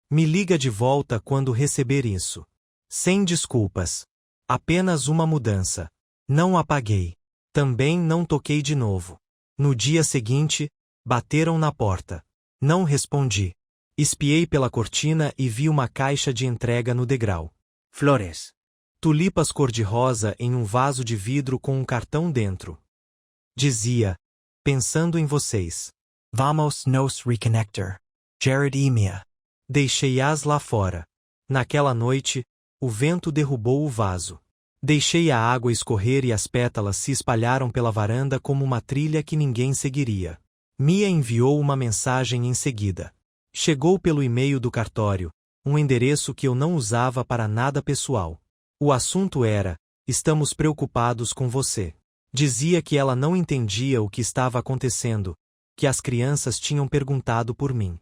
Me liga de volta quando receber isso. Sem desculpas. Apenas uma mudança. Não apaguei. Também não toquei de novo. No dia seguinte, bateram na porta. Não respondi. Espiei pela cortina e vi uma caixa de entrega no degrau. Flores. Tulipas cor-de-rosa em um vaso de vidro com um cartão dentro. Dizia, pensando em vocês. Vamos nos reconnectar. Jared e Mia. Deixei-as lá fora. Naquela noite, o vento derrubou o vaso. Deixei a água escorrer e as pétalas se espalharam pela varanda como uma trilha que ninguém seguiria. Mia enviou uma mensagem em seguida. Chegou pelo e-mail do cartório, um endereço que eu não usava para nada pessoal. O assunto era, estamos preocupados com você. Dizia que ela não entendia o que estava acontecendo, que as crianças tinham perguntado por mim.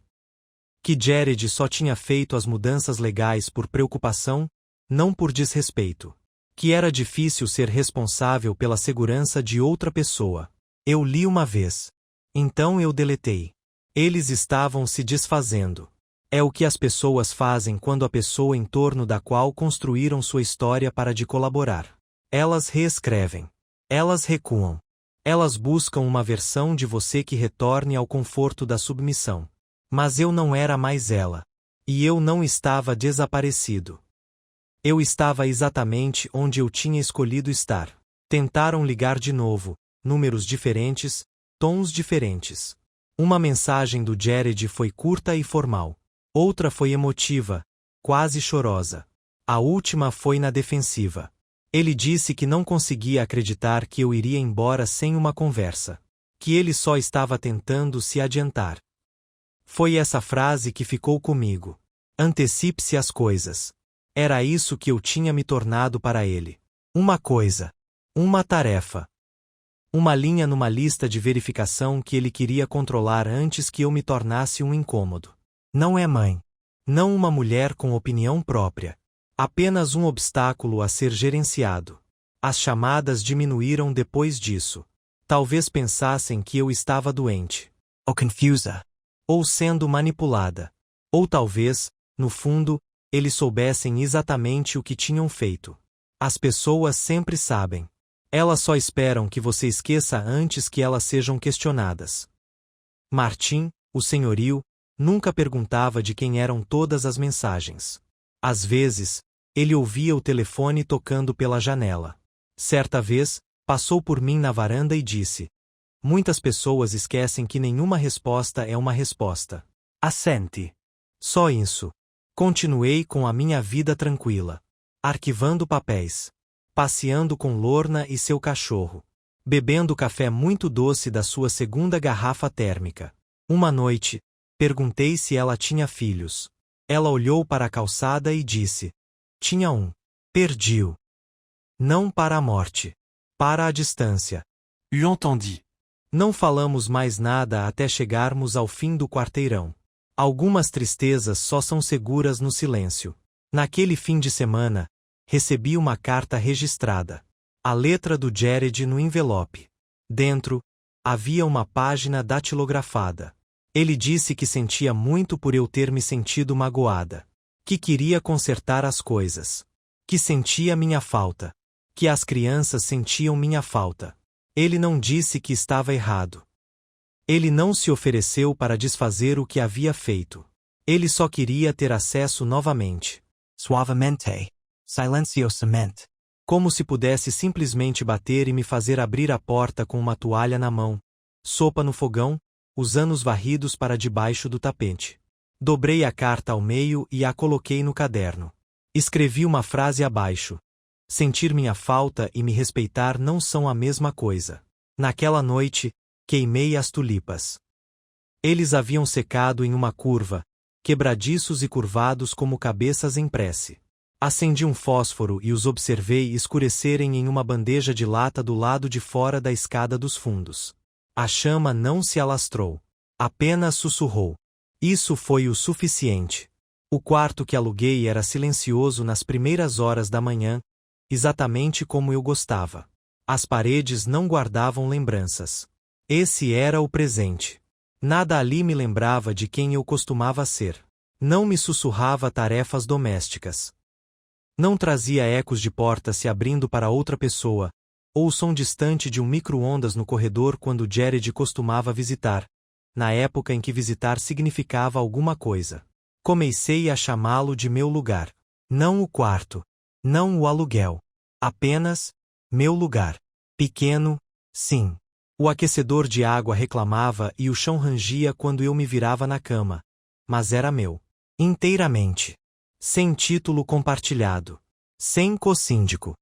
Que Jared só tinha feito as mudanças legais por preocupação, não por desrespeito. Que era difícil ser responsável pela segurança de outra pessoa. Eu li uma vez. Então eu deletei. Eles estavam se desfazendo. É o que as pessoas fazem quando a pessoa em torno da qual construíram sua história para de colaborar. Elas reescrevem. Elas recuam. Elas buscam uma versão de você que retorne ao conforto da submissão. Mas eu não era mais ela. E eu não estava desaparecido. Eu estava exatamente onde eu tinha escolhido estar. Tentaram ligar de novo, números diferentes, tons diferentes. Uma mensagem do Jared foi curta e formal. Outra foi emotiva, quase chorosa. A última foi na defensiva. Ele disse que não conseguia acreditar que eu iria embora sem uma conversa. Que ele só estava tentando se adiantar. Foi essa frase que ficou comigo. Antecipe-se às coisas. Era isso que eu tinha me tornado para ele. Uma coisa. Uma tarefa. Uma linha numa lista de verificação que ele queria controlar antes que eu me tornasse um incômodo. Não é mãe. Não uma mulher com opinião própria. Apenas um obstáculo a ser gerenciado. As chamadas diminuíram depois disso. Talvez pensassem que eu estava doente. Ou confusa. Ou sendo manipulada. Ou talvez, no fundo, eles soubessem exatamente o que tinham feito. As pessoas sempre sabem. Elas só esperam que você esqueça antes que elas sejam questionadas. Martim, o senhorio, nunca perguntava de quem eram todas as mensagens. Às vezes, ele ouvia o telefone tocando pela janela. Certa vez, passou por mim na varanda e disse: muitas pessoas esquecem que nenhuma resposta é uma resposta. Assente. Só isso. Continuei com a minha vida tranquila. Arquivando papéis. Passeando com Lorna e seu cachorro. Bebendo café muito doce da sua segunda garrafa térmica. Uma noite, perguntei se ela tinha filhos. Ela olhou para a calçada e disse: tinha um. Perdi-o. Não para a morte. Para a distância. Eu entendi. Não falamos mais nada até chegarmos ao fim do quarteirão. Algumas tristezas só são seguras no silêncio. Naquele fim de semana, recebi uma carta registrada. A letra do Jared no envelope. Dentro, havia uma página datilografada. Ele disse que sentia muito por eu ter me sentido magoada. Que queria consertar as coisas. Que sentia minha falta. Que as crianças sentiam minha falta. Ele não disse que estava errado. Ele não se ofereceu para desfazer o que havia feito. Ele só queria ter acesso novamente. Suavemente. Silenciosamente. Como se pudesse simplesmente bater e me fazer abrir a porta com uma toalha na mão. Sopa no fogão, os anos varridos para debaixo do tapete. Dobrei a carta ao meio e a coloquei no caderno. Escrevi uma frase abaixo. Sentir minha falta e me respeitar não são a mesma coisa. Naquela noite, queimei as tulipas. Eles haviam secado em uma curva, quebradiços e curvados como cabeças em prece. Acendi um fósforo e os observei escurecerem em uma bandeja de lata do lado de fora da escada dos fundos. A chama não se alastrou. Apenas sussurrou. Isso foi o suficiente. O quarto que aluguei era silencioso nas primeiras horas da manhã, exatamente como eu gostava. As paredes não guardavam lembranças. Esse era o presente. Nada ali me lembrava de quem eu costumava ser. Não me sussurrava tarefas domésticas. Não trazia ecos de porta se abrindo para outra pessoa, ou o som distante de um micro-ondas no corredor quando Jared costumava visitar, na época em que visitar significava alguma coisa. Comecei a chamá-lo de meu lugar. Não o quarto. Não o aluguel. Apenas meu lugar. Pequeno, sim. O aquecedor de água reclamava e o chão rangia quando eu me virava na cama. Mas era meu. Inteiramente. Sem título compartilhado. Sem co-síndico.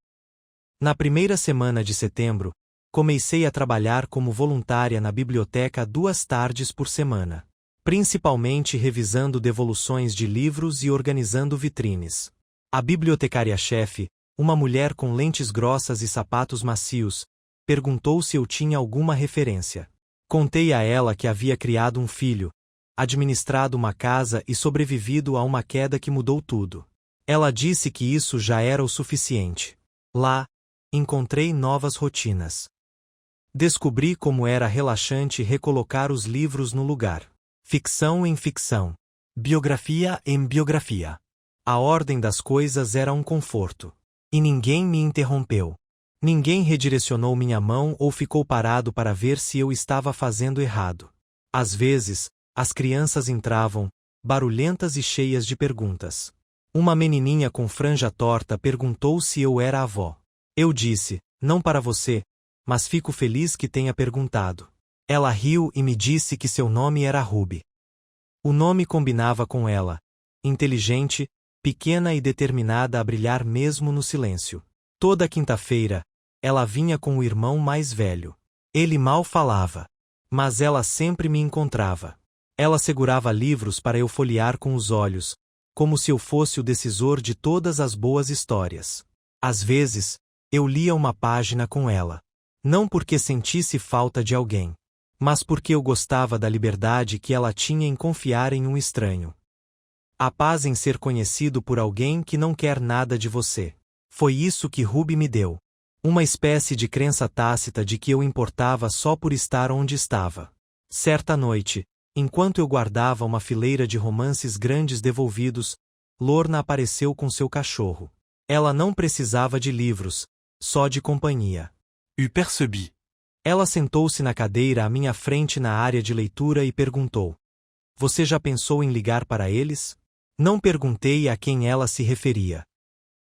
Na primeira semana de setembro, comecei a trabalhar como voluntária na biblioteca 2 tardes por semana. Principalmente revisando devoluções de livros e organizando vitrines. A bibliotecária-chefe, uma mulher com lentes grossas e sapatos macios, perguntou se eu tinha alguma referência. Contei a ela que havia criado um filho, administrado uma casa e sobrevivido a uma queda que mudou tudo. Ela disse que isso já era o suficiente. Lá, encontrei novas rotinas. Descobri como era relaxante recolocar os livros no lugar. Ficção em ficção. Biografia em biografia. A ordem das coisas era um conforto. E ninguém me interrompeu. Ninguém redirecionou minha mão ou ficou parado para ver se eu estava fazendo errado. Às vezes, as crianças entravam, barulhentas e cheias de perguntas. Uma menininha com franja torta perguntou se eu era avó. Eu disse, não para você, mas fico feliz que tenha perguntado. Ela riu e me disse que seu nome era Ruby. O nome combinava com ela, inteligente, pequena e determinada a brilhar mesmo no silêncio. Toda quinta-feira, ela vinha com o irmão mais velho. Ele mal falava, mas ela sempre me encontrava. Ela segurava livros para eu folhear com os olhos, como se eu fosse o decisor de todas as boas histórias. Às vezes, eu lia uma página com ela. Não porque sentisse falta de alguém, mas porque eu gostava da liberdade que ela tinha em confiar em um estranho. A paz em ser conhecido por alguém que não quer nada de você. Foi isso que Ruby me deu. Uma espécie de crença tácita de que eu importava só por estar onde estava. Certa noite, enquanto eu guardava uma fileira de romances grandes devolvidos, Lorna apareceu com seu cachorro. Ela não precisava de livros, só de companhia. Eu percebi. Ela sentou-se na cadeira à minha frente na área de leitura e perguntou: Você já pensou em ligar para eles? Não perguntei a quem ela se referia.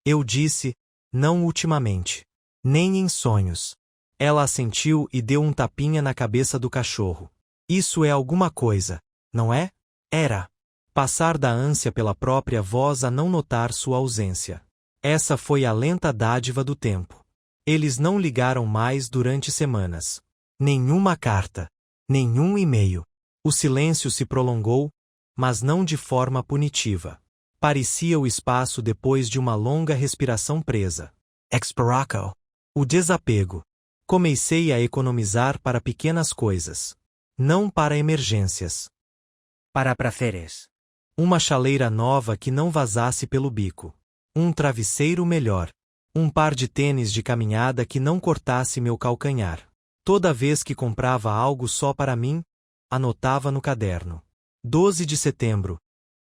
Eu disse, não ultimamente. Nem em sonhos. Ela assentiu e deu um tapinha na cabeça do cachorro. Isso é alguma coisa, não é? Era. Passar da ânsia pela própria voz a não notar sua ausência. Essa foi a lenta dádiva do tempo. Eles não ligaram mais durante semanas. Nenhuma carta. Nenhum e-mail. O silêncio se prolongou, mas não de forma punitiva. Parecia o espaço depois de uma longa respiração presa. Expiraco. O desapego. Comecei a economizar para pequenas coisas. Não para emergências. Para prazeres. Uma chaleira nova que não vazasse pelo bico. Um travesseiro melhor. Um par de tênis de caminhada que não cortasse meu calcanhar. Toda vez que comprava algo só para mim, anotava no caderno. 12 de setembro.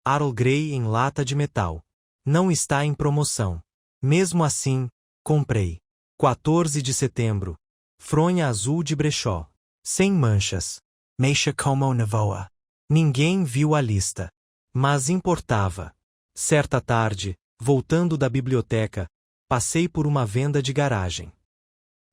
Earl Grey em lata de metal. Não está em promoção. Mesmo assim, comprei. 14 de setembro. Fronha azul de brechó. Sem manchas. Mexa como nevoa. Ninguém viu a lista. Mas importava. Certa tarde, voltando da biblioteca, passei por uma venda de garagem.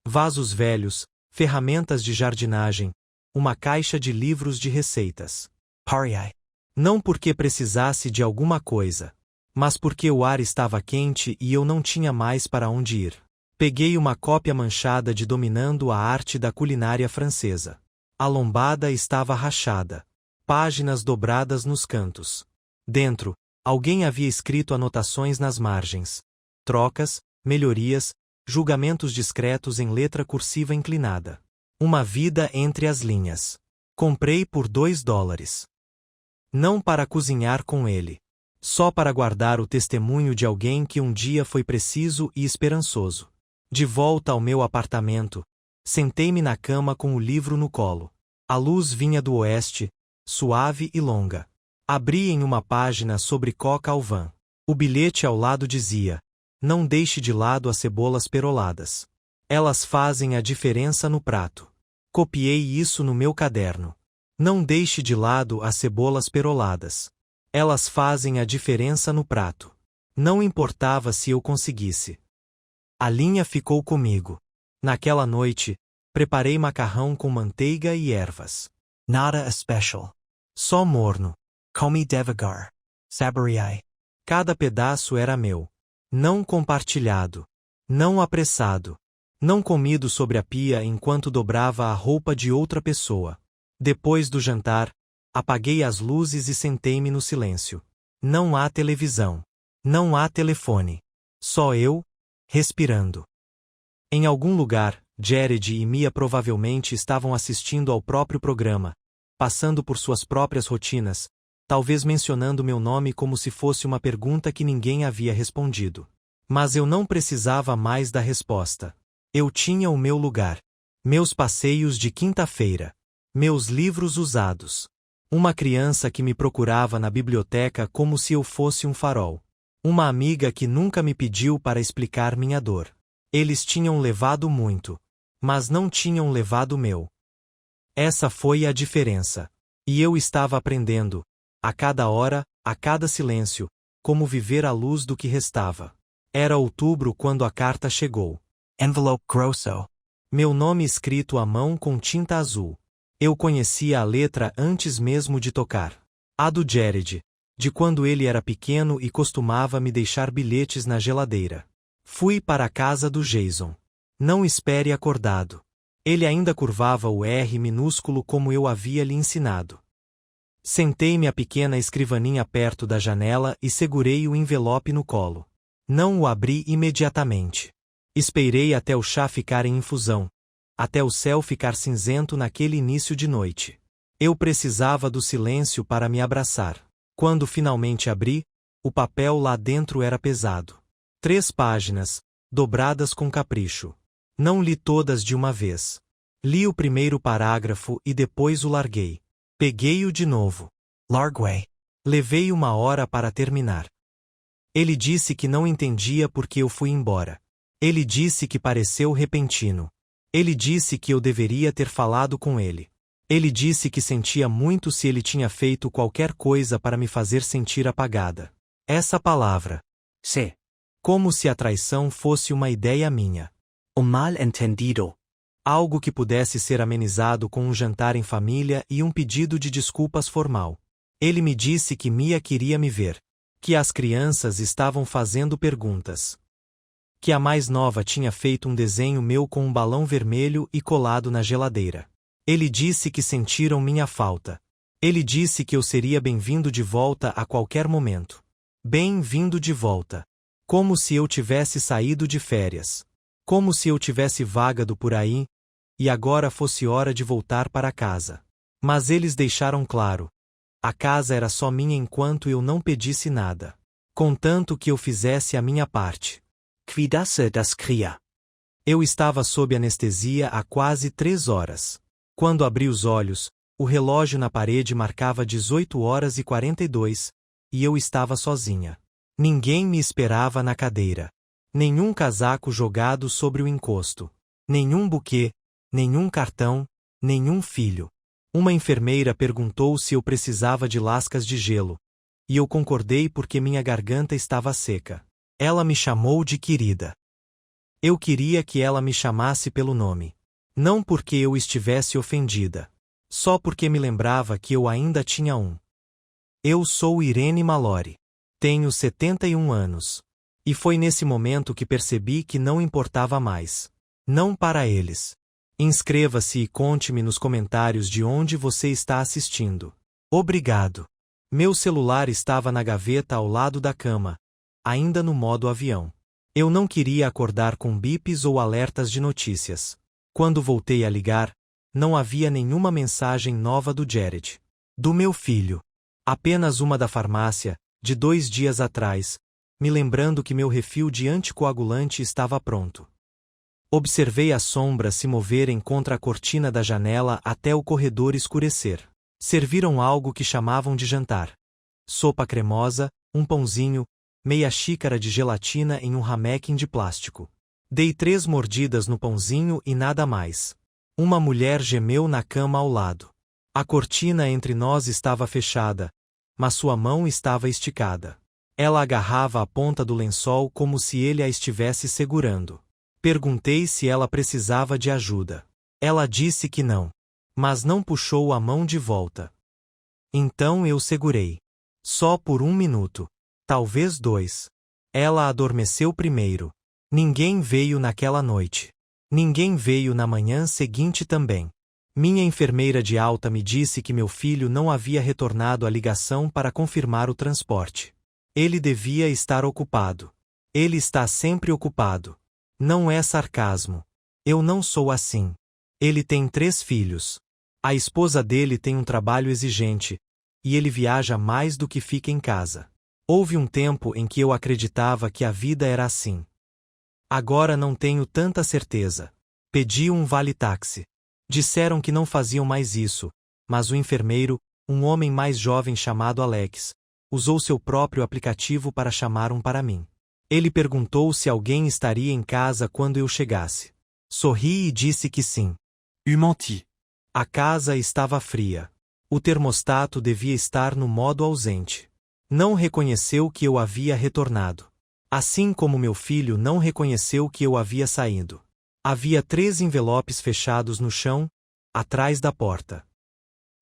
Vasos velhos, ferramentas de jardinagem, uma caixa de livros de receitas. Hurry. Não porque precisasse de alguma coisa, mas porque o ar estava quente e eu não tinha mais para onde ir. Peguei uma cópia manchada de Dominando a Arte da Culinária Francesa. A lombada estava rachada. Páginas dobradas nos cantos. Dentro, alguém havia escrito anotações nas margens. Trocas, melhorias, julgamentos discretos em letra cursiva inclinada. Uma vida entre as linhas. Comprei por $2. Não para cozinhar com ele. Só para guardar o testemunho de alguém que um dia foi preciso e esperançoso. De volta ao meu apartamento, sentei-me na cama com o livro no colo. A luz vinha do oeste, suave e longa. Abri em uma página sobre coca au vin. O bilhete ao lado dizia: não deixe de lado as cebolas peroladas. Elas fazem a diferença no prato. Copiei isso no meu caderno. Não deixe de lado as cebolas peroladas. Elas fazem a diferença no prato. Não importava se eu conseguisse. A linha ficou comigo. Naquela noite, preparei macarrão com manteiga e ervas. Nada especial. Só morno. Comi devagar. Saboreai. Cada pedaço era meu. Não compartilhado. Não apressado. Não comido sobre a pia enquanto dobrava a roupa de outra pessoa. Depois do jantar, apaguei as luzes e sentei-me no silêncio. Não há televisão. Não há telefone. Só eu, respirando. Em algum lugar, Jared e Mia provavelmente estavam assistindo ao próprio programa, passando por suas próprias rotinas, talvez mencionando meu nome como se fosse uma pergunta que ninguém havia respondido. Mas eu não precisava mais da resposta. Eu tinha o meu lugar. Meus passeios de quinta-feira. Meus livros usados. Uma criança que me procurava na biblioteca como se eu fosse um farol. Uma amiga que nunca me pediu para explicar minha dor. Eles tinham levado muito, mas não tinham levado o meu. Essa foi a diferença. E eu estava aprendendo, a cada hora, a cada silêncio, como viver à luz do que restava. Era outubro quando a carta chegou. Envelope grosso. Meu nome escrito à mão com tinta azul. Eu conhecia a letra antes mesmo de tocar. A do Jared, de quando ele era pequeno e costumava me deixar bilhetes na geladeira. Fui para a casa do Jason. Não espere acordado. Ele ainda curvava o R minúsculo como eu havia lhe ensinado. Sentei-me à pequena escrivaninha perto da janela e segurei o envelope no colo. Não o abri imediatamente. Esperei até o chá ficar em infusão, até o céu ficar cinzento naquele início de noite. Eu precisava do silêncio para me abraçar. Quando finalmente abri, o papel lá dentro era pesado. 3 páginas, dobradas com capricho. Não li todas de uma vez. Li o primeiro parágrafo e depois o larguei. Peguei-o de novo. Larguei. Levei 1 hora para terminar. Ele disse que não entendia por que eu fui embora. Ele disse que pareceu repentino. Ele disse que eu deveria ter falado com ele. Ele disse que sentia muito se ele tinha feito qualquer coisa para me fazer sentir apagada. Essa palavra. Se. Como se a traição fosse uma ideia minha. O mal-entendido. Algo que pudesse ser amenizado com um jantar em família e um pedido de desculpas formal. Ele me disse que Mia queria me ver. Que as crianças estavam fazendo perguntas. Que a mais nova tinha feito um desenho meu com um balão vermelho e colado na geladeira. Ele disse que sentiram minha falta. Ele disse que eu seria bem-vindo de volta a qualquer momento. Bem-vindo de volta. Como se eu tivesse saído de férias. Como se eu tivesse vagado por aí, e agora fosse hora de voltar para casa. Mas eles deixaram claro. A casa era só minha enquanto eu não pedisse nada. Contanto que eu fizesse a minha parte. Cuidasse das cria. Eu estava sob anestesia há quase 3 horas. Quando abri os olhos, o relógio na parede marcava 18h42, e eu estava sozinha. Ninguém me esperava na cadeira. Nenhum casaco jogado sobre o encosto. Nenhum buquê, nenhum cartão, nenhum filho. Uma enfermeira perguntou se eu precisava de lascas de gelo, e eu concordei porque minha garganta estava seca. Ela me chamou de querida. Eu queria que ela me chamasse pelo nome. Não porque eu estivesse ofendida. Só porque me lembrava que eu ainda tinha um. Eu sou Irene Mallory. Tenho 71 anos. E foi nesse momento que percebi que não importava mais. Não para eles. Inscreva-se e conte-me nos comentários de onde você está assistindo. Obrigado. Meu celular estava na gaveta ao lado da cama, ainda no modo avião. Eu não queria acordar com bips ou alertas de notícias. Quando voltei a ligar, não havia nenhuma mensagem nova do Jared. Do meu filho. Apenas uma da farmácia, de 2 dias atrás, me lembrando que meu refil de anticoagulante estava pronto. Observei as sombras se moverem contra a cortina da janela até o corredor escurecer. Serviram algo que chamavam de jantar. Sopa cremosa, um pãozinho, meia xícara de gelatina em um ramequim de plástico. Dei 3 mordidas no pãozinho e nada mais. Uma mulher gemeu na cama ao lado. A cortina entre nós estava fechada, mas sua mão estava esticada. Ela agarrava a ponta do lençol como se ele a estivesse segurando. Perguntei se ela precisava de ajuda. Ela disse que não, mas não puxou a mão de volta. Então eu segurei. Só por 1 minuto. Talvez 2. Ela adormeceu primeiro. Ninguém veio naquela noite. Ninguém veio na manhã seguinte também. Minha enfermeira de alta me disse que meu filho não havia retornado à ligação para confirmar o transporte. Ele devia estar ocupado. Ele está sempre ocupado. Não é sarcasmo. Eu não sou assim. Ele tem 3 filhos. A esposa dele tem um trabalho exigente, e ele viaja mais do que fica em casa. Houve um tempo em que eu acreditava que a vida era assim. Agora não tenho tanta certeza. Pedi um vale-táxi. Disseram que não faziam mais isso, mas o enfermeiro, um homem mais jovem chamado Alex, usou seu próprio aplicativo para chamar um para mim. Ele perguntou se alguém estaria em casa quando eu chegasse. Sorri e disse que sim. Eu menti. A casa estava fria. O termostato devia estar no modo ausente. Não reconheceu que eu havia retornado. Assim como meu filho não reconheceu que eu havia saído. Havia 3 envelopes fechados no chão, atrás da porta.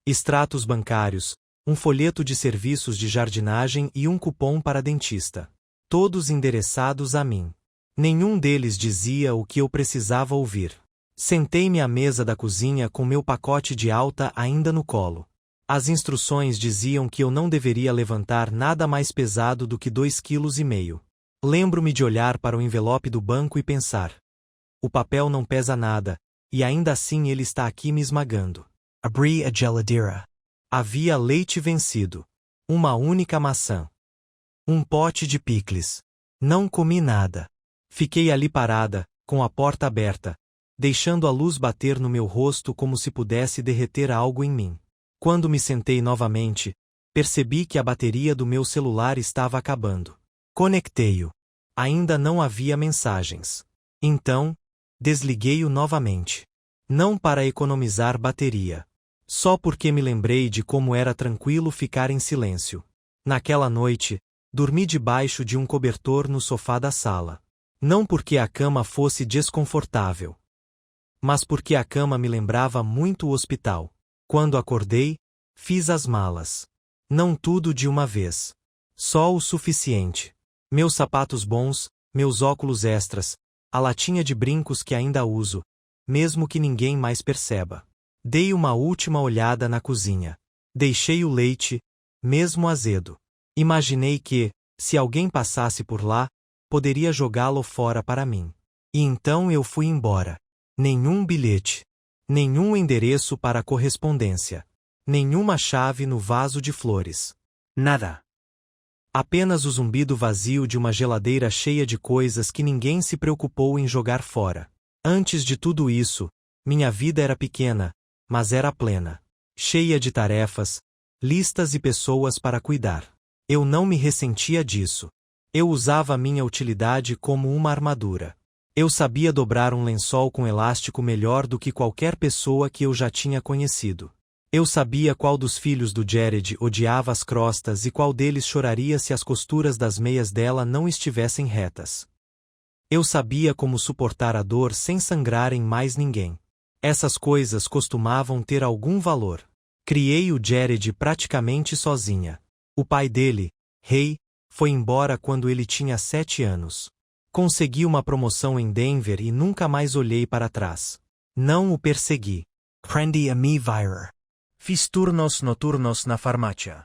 Extratos bancários, um folheto de serviços de jardinagem e um cupom para dentista. Todos endereçados a mim. Nenhum deles dizia o que eu precisava ouvir. Sentei-me à mesa da cozinha com meu pacote de alta ainda no colo. As instruções diziam que eu não deveria levantar nada mais pesado do que 2,5 kg. Lembro-me de olhar para o envelope do banco e pensar: o papel não pesa nada, e ainda assim ele está aqui me esmagando. Abri a geladeira. Havia leite vencido. Uma única maçã. Um pote de picles. Não comi nada. Fiquei ali parada, com a porta aberta, deixando a luz bater no meu rosto como se pudesse derreter algo em mim. Quando me sentei novamente, percebi que a bateria do meu celular estava acabando. Conectei-o. Ainda não havia mensagens. Então, desliguei-o novamente. Não para economizar bateria. Só porque me lembrei de como era tranquilo ficar em silêncio. Naquela noite, dormi debaixo de um cobertor no sofá da sala. Não porque a cama fosse desconfortável, mas porque a cama me lembrava muito o hospital. Quando acordei, fiz as malas. Não tudo de uma vez. Só o suficiente. Meus sapatos bons, meus óculos extras, a latinha de brincos que ainda uso, mesmo que ninguém mais perceba. Dei uma última olhada na cozinha. Deixei o leite, mesmo azedo. Imaginei que, se alguém passasse por lá, poderia jogá-lo fora para mim. E então eu fui embora. Nenhum bilhete. Nenhum endereço para correspondência. Nenhuma chave no vaso de flores. Nada. Apenas o zumbido vazio de uma geladeira cheia de coisas que ninguém se preocupou em jogar fora. Antes de tudo isso, minha vida era pequena, mas era plena. Cheia de tarefas, listas e pessoas para cuidar. Eu não me ressentia disso. Eu usava minha utilidade como uma armadura. Eu sabia dobrar um lençol com elástico melhor do que qualquer pessoa que eu já tinha conhecido. Eu sabia qual dos filhos do Jared odiava as crostas e qual deles choraria se as costuras das meias dela não estivessem retas. Eu sabia como suportar a dor sem sangrar em mais ninguém. Essas coisas costumavam ter algum valor. Criei o Jared praticamente sozinha. O pai dele, Ray, foi embora quando ele tinha 7 anos. Consegui uma promoção em Denver e nunca mais olhei para trás. Não o persegui. Prendi a mi Vire. Fiz turnos noturnos na farmácia.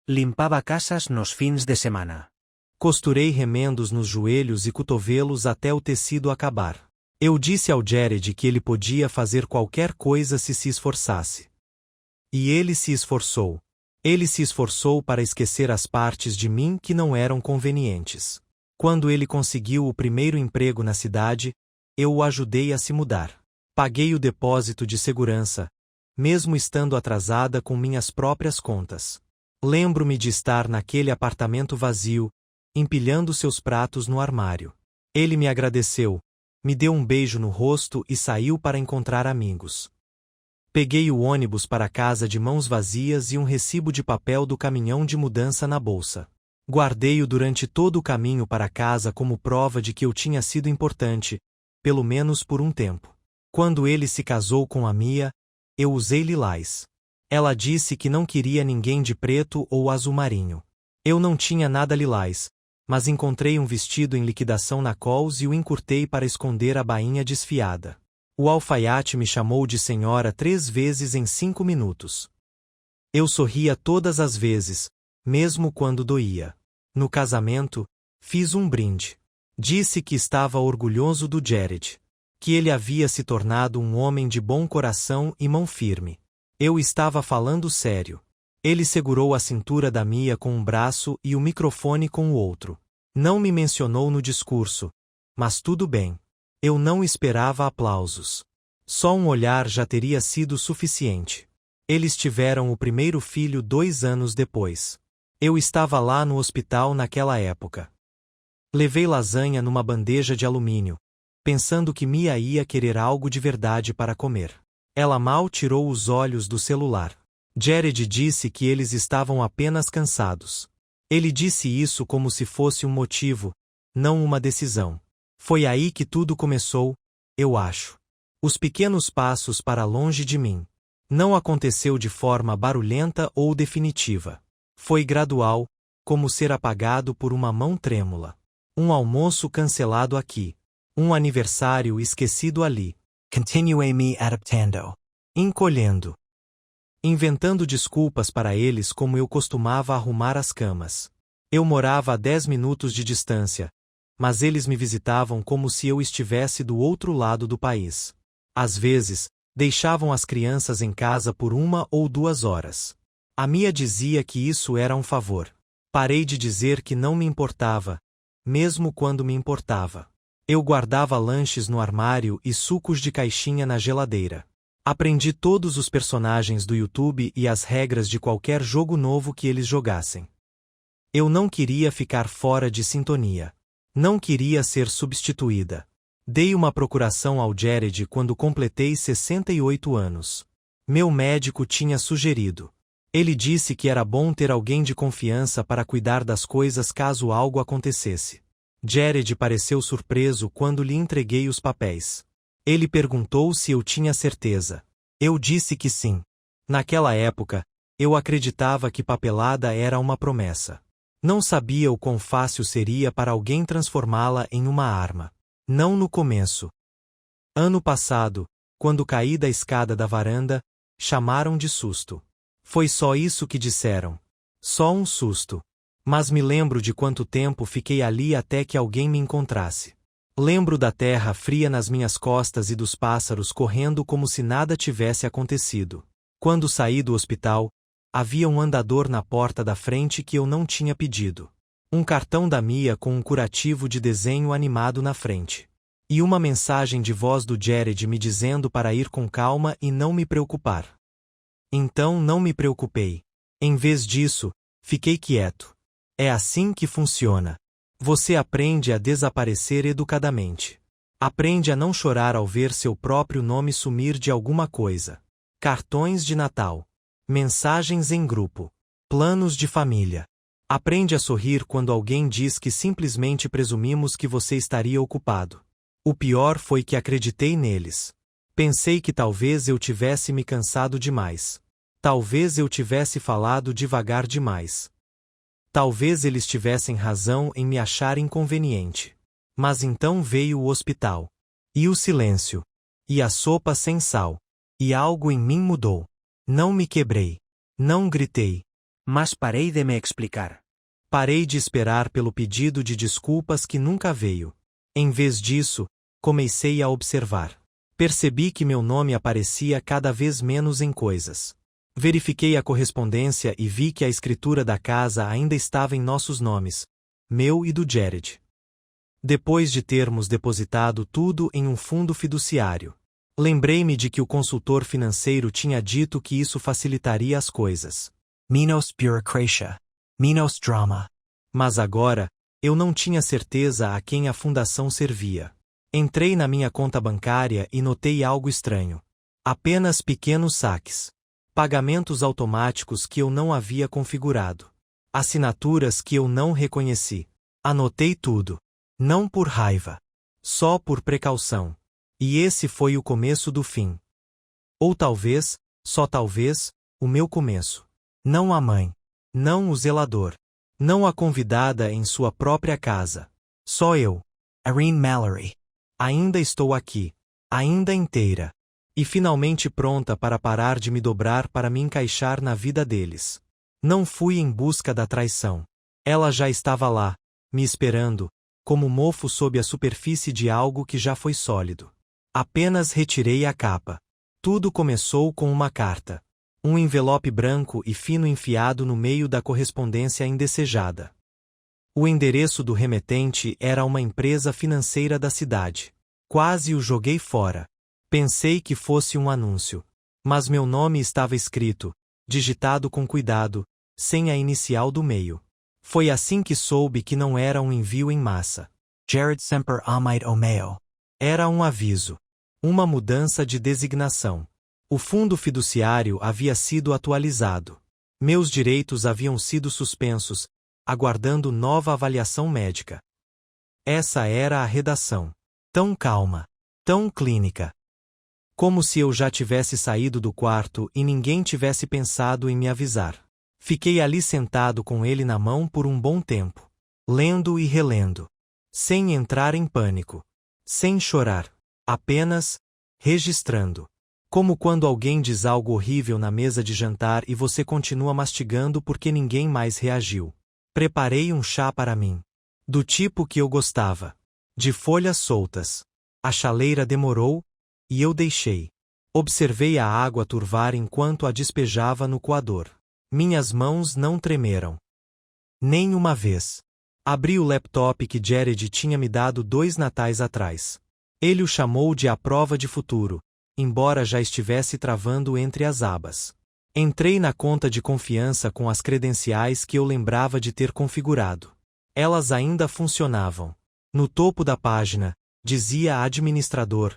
Limpava casas nos fins de semana. Costurei remendos nos joelhos e cotovelos até o tecido acabar. Eu disse ao Jared que ele podia fazer qualquer coisa se esforçasse. E ele se esforçou. Ele se esforçou para esquecer as partes de mim que não eram convenientes. Quando ele conseguiu o primeiro emprego na cidade, eu o ajudei a se mudar. Paguei o depósito de segurança, mesmo estando atrasada com minhas próprias contas. Lembro-me de estar naquele apartamento vazio, empilhando seus pratos no armário. Ele me agradeceu, me deu um beijo no rosto e saiu para encontrar amigos. Peguei o ônibus para casa de mãos vazias e um recibo de papel do caminhão de mudança na bolsa. Guardei-o durante todo o caminho para casa como prova de que eu tinha sido importante, pelo menos por um tempo. Quando ele se casou com a Mia, eu usei lilás. Ela disse que não queria ninguém de preto ou azul marinho. Eu não tinha nada lilás, mas encontrei um vestido em liquidação na Kohl's e o encurtei para esconder a bainha desfiada. O alfaiate me chamou de senhora 3 vezes em 5 minutos. Eu sorria todas as vezes, mesmo quando doía. No casamento, fiz um brinde. Disse que estava orgulhoso do Jared. Que ele havia se tornado um homem de bom coração e mão firme. Eu estava falando sério. Ele segurou a cintura da Mia com um braço e o microfone com o outro. Não me mencionou no discurso, mas tudo bem. Eu não esperava aplausos. Só um olhar já teria sido suficiente. Eles tiveram o primeiro filho 2 anos depois. Eu estava lá no hospital naquela época. Levei lasanha numa bandeja de alumínio, pensando que Mia ia querer algo de verdade para comer. Ela mal tirou os olhos do celular. Jared disse que eles estavam apenas cansados. Ele disse isso como se fosse um motivo, não uma decisão. Foi aí que tudo começou, eu acho. Os pequenos passos para longe de mim. Não aconteceu de forma barulhenta ou definitiva. Foi gradual, como ser apagado por uma mão trêmula. Um almoço cancelado aqui. Um aniversário esquecido ali. Continue me adaptando. Encolhendo. Inventando desculpas para eles como eu costumava arrumar as camas. Eu morava a 10 minutos de distância, mas eles me visitavam como se eu estivesse do outro lado do país. Às vezes, deixavam as crianças em casa por 1 ou 2 horas. A Mia dizia que isso era um favor. Parei de dizer que não me importava, mesmo quando me importava. Eu guardava lanches no armário e sucos de caixinha na geladeira. Aprendi todos os personagens do YouTube e as regras de qualquer jogo novo que eles jogassem. Eu não queria ficar fora de sintonia. Não queria ser substituída. Dei uma procuração ao Jared quando completei 68 anos. Meu médico tinha sugerido. Ele disse que era bom ter alguém de confiança para cuidar das coisas caso algo acontecesse. Jared pareceu surpreso quando lhe entreguei os papéis. Ele perguntou se eu tinha certeza. Eu disse que sim. Naquela época, eu acreditava que papelada era uma promessa. Não sabia o quão fácil seria para alguém transformá-la em uma arma. Não no começo. Ano passado, quando caí da escada da varanda, chamaram de susto. Foi só isso que disseram. Só um susto. Mas me lembro de quanto tempo fiquei ali até que alguém me encontrasse. Lembro da terra fria nas minhas costas e dos pássaros correndo como se nada tivesse acontecido. Quando saí do hospital, havia um andador na porta da frente que eu não tinha pedido. Um cartão da Mia com um curativo de desenho animado na frente. E uma mensagem de voz do Jared me dizendo para ir com calma e não me preocupar. Então não me preocupei. Em vez disso, fiquei quieto. É assim que funciona. Você aprende a desaparecer educadamente. Aprende a não chorar ao ver seu próprio nome sumir de alguma coisa. Cartões de Natal. Mensagens em grupo. Planos de família. Aprende a sorrir quando alguém diz que simplesmente presumimos que você estaria ocupado. O pior foi que acreditei neles. Pensei que talvez eu tivesse me cansado demais. Talvez eu tivesse falado devagar demais. Talvez eles tivessem razão em me achar inconveniente. Mas então veio o hospital. E o silêncio. E a sopa sem sal. E algo em mim mudou. Não me quebrei. Não gritei. Mas parei de me explicar. Parei de esperar pelo pedido de desculpas que nunca veio. Em vez disso, Comecei a observar. Percebi que meu nome aparecia cada vez menos em coisas. Verifiquei a correspondência e vi que a escritura da casa ainda estava em nossos nomes, meu e do Jared. Depois de termos depositado tudo em um fundo fiduciário, lembrei-me de que o consultor financeiro tinha dito que isso facilitaria as coisas. Menos burocracia. Menos drama. Mas agora, eu não tinha certeza a quem a fundação servia. Entrei na minha conta bancária e notei algo estranho. Apenas pequenos saques. Pagamentos automáticos que eu não havia configurado. Assinaturas que eu não reconheci. Anotei tudo. Não por raiva. Só por precaução. E esse foi o começo do fim. Ou talvez, só talvez, o meu começo. Não a mãe. Não o zelador. Não a convidada em sua própria casa. Só eu. Irene Mallory. Ainda estou aqui. Ainda inteira. E finalmente pronta para parar de me dobrar para me encaixar na vida deles. Não fui em busca da traição. Ela já estava lá, me esperando, como mofo sob a superfície de algo que já foi sólido. Apenas retirei a capa. Tudo começou com uma carta. Um envelope branco e fino enfiado no meio da correspondência indesejada. O endereço do remetente era uma empresa financeira da cidade. Quase o joguei fora. Pensei que fosse um anúncio. Mas meu nome estava escrito, digitado com cuidado, sem a inicial do meio. Foi assim que soube que não era um envio em massa. Jared Semper Amite Omeo. Era um aviso. Uma mudança de designação. O fundo fiduciário havia sido atualizado. Meus direitos haviam sido suspensos, aguardando nova avaliação médica. Essa era a redação. Tão calma. Tão clínica. Como se eu já tivesse saído do quarto e ninguém tivesse pensado em me avisar. Fiquei ali sentado com ele na mão por um bom tempo. Lendo e relendo. Sem entrar em pânico. Sem chorar. Apenas registrando. Como quando alguém diz algo horrível na mesa de jantar e você continua mastigando porque ninguém mais reagiu. Preparei um chá para mim. Do tipo que eu gostava. De folhas soltas. A chaleira demorou, e eu deixei. Observei a água turvar enquanto a despejava no coador. Minhas mãos não tremeram. Nem uma vez. Abri o laptop que Jared tinha me dado 2 natais atrás. Ele o chamou de A Prova de Futuro, embora já estivesse travando entre as abas. Entrei na conta de confiança com as credenciais que eu lembrava de ter configurado. Elas ainda funcionavam. No topo da página, dizia administrador,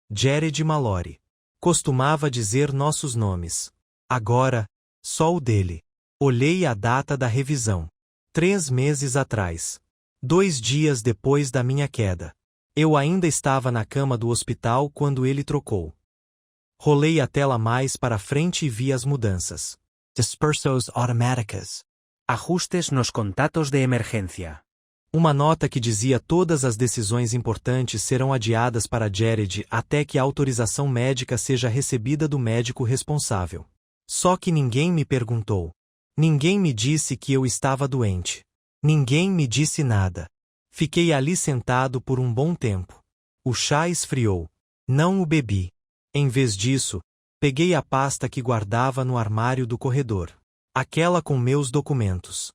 Jared Mallory. Costumava dizer nossos nomes. Agora, só o dele. Olhei a data da revisão. 3 meses atrás. 2 dias depois da minha queda. Eu ainda estava na cama do hospital quando ele trocou. Rolei a tela mais para frente e vi as mudanças. Dispersos automáticas. Ajustes nos contatos de emergência. Uma nota que dizia todas as decisões importantes serão adiadas para Jared até que a autorização médica seja recebida do médico responsável. Só que ninguém me perguntou. Ninguém me disse que eu estava doente. Ninguém me disse nada. Fiquei ali sentado por um bom tempo. O chá esfriou. Não o bebi. Em vez disso, peguei a pasta que guardava no armário do corredor. Aquela com meus documentos.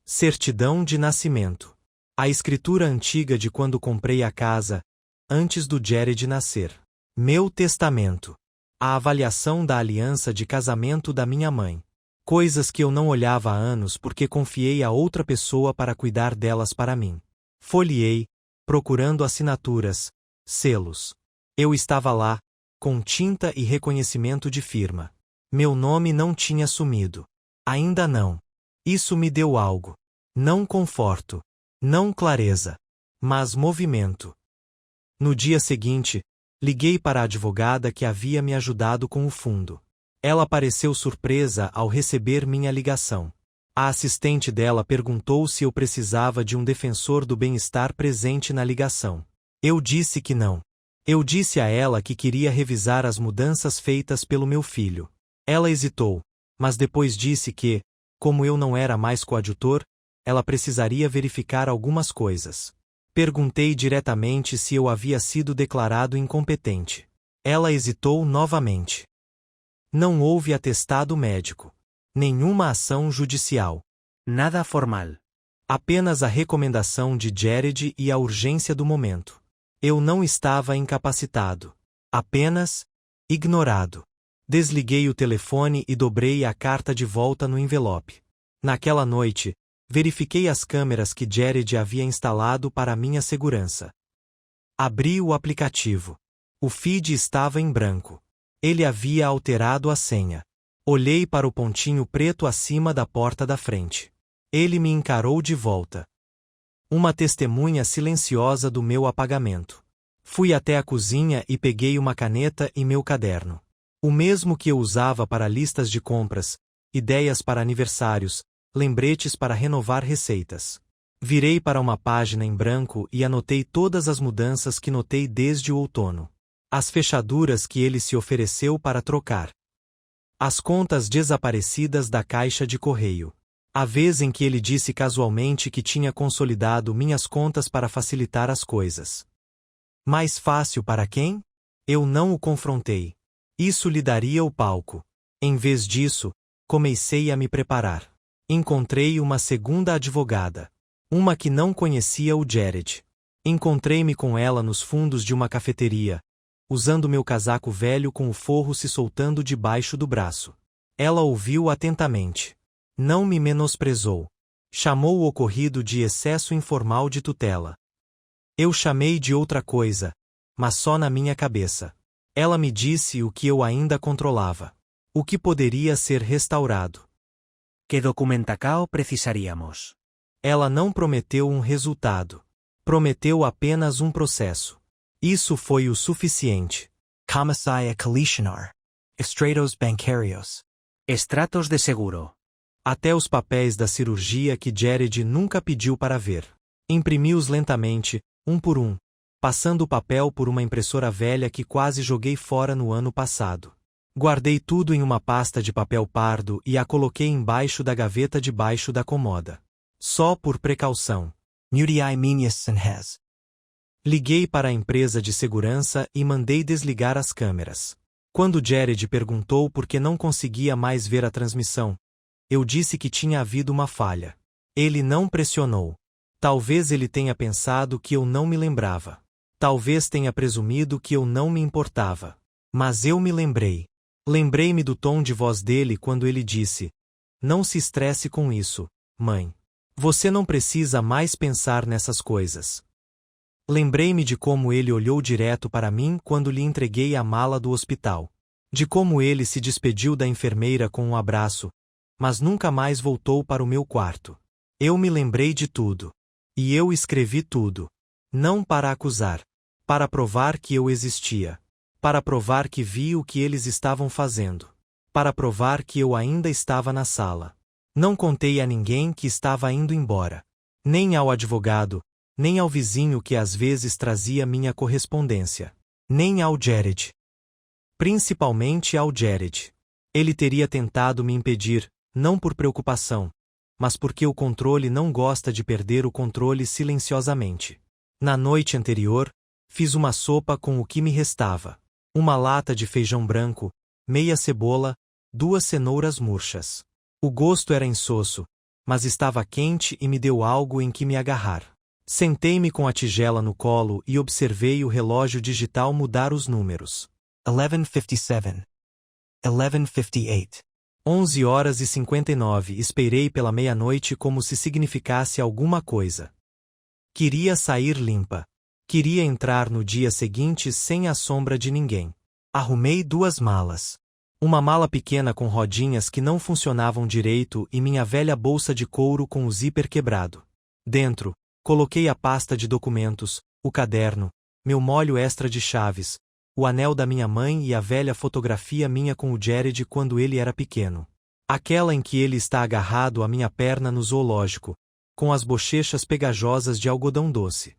Certidão de nascimento. A escritura antiga de quando comprei a casa, antes do Jared nascer. Meu testamento. A avaliação da aliança de casamento da minha mãe. Coisas que eu não olhava há anos porque confiei a outra pessoa para cuidar delas para mim. Folheei, procurando assinaturas, selos. Eu estava lá, com tinta e reconhecimento de firma. Meu nome não tinha sumido. Ainda não. Isso me deu algo. Não conforto. Não clareza. Mas movimento. No dia seguinte, liguei para a advogada que havia me ajudado com o fundo. Ela pareceu surpresa ao receber minha ligação. A assistente dela perguntou se eu precisava de um defensor do bem-estar presente na ligação. Eu disse que não. Eu disse a ela que queria revisar as mudanças feitas pelo meu filho. Ela hesitou, mas depois disse que, como eu não era mais coadjutor, ela precisaria verificar algumas coisas. Perguntei diretamente se eu havia sido declarado incompetente. Ela hesitou novamente. Não houve atestado médico. Nenhuma ação judicial. Nada formal. Apenas a recomendação de Jared e a urgência do momento. Eu não estava incapacitado. Apenas ignorado. Desliguei o telefone e dobrei a carta de volta no envelope. Naquela noite, verifiquei as câmeras que Jared havia instalado para minha segurança. Abri o aplicativo. O feed estava em branco. Ele havia alterado a senha. Olhei para o pontinho preto acima da porta da frente. Ele me encarou de volta. Uma testemunha silenciosa do meu apagamento. Fui até a cozinha e peguei uma caneta e meu caderno. O mesmo que eu usava para listas de compras, ideias para aniversários, lembretes para renovar receitas. Virei para uma página em branco e anotei todas as mudanças que notei desde o outono. As fechaduras que ele se ofereceu para trocar. As contas desaparecidas da caixa de correio. A vez em que ele disse casualmente que tinha consolidado minhas contas para facilitar as coisas. Mais fácil para quem? Eu não o confrontei. Isso lhe daria o palco. Em vez disso, comecei a me preparar. Encontrei uma segunda advogada. Uma que não conhecia o Jared. Encontrei-me com ela nos fundos de uma cafeteria, usando meu casaco velho com o forro se soltando debaixo do braço. Ela ouviu atentamente. Não me menosprezou. Chamou o ocorrido de excesso informal de tutela. Eu chamei de outra coisa, mas só na minha cabeça. Ela me disse o que eu ainda controlava. O que poderia ser restaurado. Que documentacao precisaríamos? Ela não prometeu um resultado. Prometeu apenas um processo. Isso foi o suficiente. Comissaria Kalishinar. Extratos bancários. Extratos de seguro. Até os papéis da cirurgia que Jared nunca pediu para ver. Imprimi-os lentamente, um por um, passando o papel por uma impressora velha que quase joguei fora no ano passado. Guardei tudo em uma pasta de papel pardo e a coloquei embaixo da gaveta debaixo da comoda. Só por precaução. Mudiai minhas senhas. Liguei para a empresa de segurança e mandei desligar as câmeras. Quando Jared perguntou por que não conseguia mais ver a transmissão, eu disse que tinha havido uma falha. Ele não pressionou. Talvez ele tenha pensado que eu não me lembrava. Talvez tenha presumido que eu não me importava. Mas eu me lembrei. Lembrei-me do tom de voz dele quando ele disse: "Não se estresse com isso, mãe. Você não precisa mais pensar nessas coisas." Lembrei-me de como ele olhou direto para mim quando lhe entreguei a mala do hospital. De como ele se despediu da enfermeira com um abraço, mas nunca mais voltou para o meu quarto. Eu me lembrei de tudo. E eu escrevi tudo. Não para acusar. Para provar que eu existia. Para provar que vi o que eles estavam fazendo. Para provar que eu ainda estava na sala. Não contei a ninguém que estava indo embora. Nem ao advogado, nem ao vizinho que às vezes trazia minha correspondência. Nem ao Jared. Principalmente ao Jared. Ele teria tentado me impedir, não por preocupação, mas porque o controle não gosta de perder o controle silenciosamente. Na noite anterior, fiz uma sopa com o que me restava. Uma lata de feijão branco, meia cebola, 2 cenouras murchas. O gosto era insosso, mas estava quente e me deu algo em que me agarrar. Sentei-me com a tigela no colo e observei o relógio digital mudar os números. 11:57. 11:58. 11h59. Esperei pela meia-noite como se significasse alguma coisa. Queria sair limpa. Queria entrar no dia seguinte sem a sombra de ninguém. Arrumei 2 malas. Uma mala pequena com rodinhas que não funcionavam direito e minha velha bolsa de couro com o zíper quebrado. Dentro, coloquei a pasta de documentos, o caderno, meu molho extra de chaves, o anel da minha mãe e a velha fotografia minha com o Jared quando ele era pequeno. Aquela em que ele está agarrado à minha perna no zoológico, com as bochechas pegajosas de algodão doce.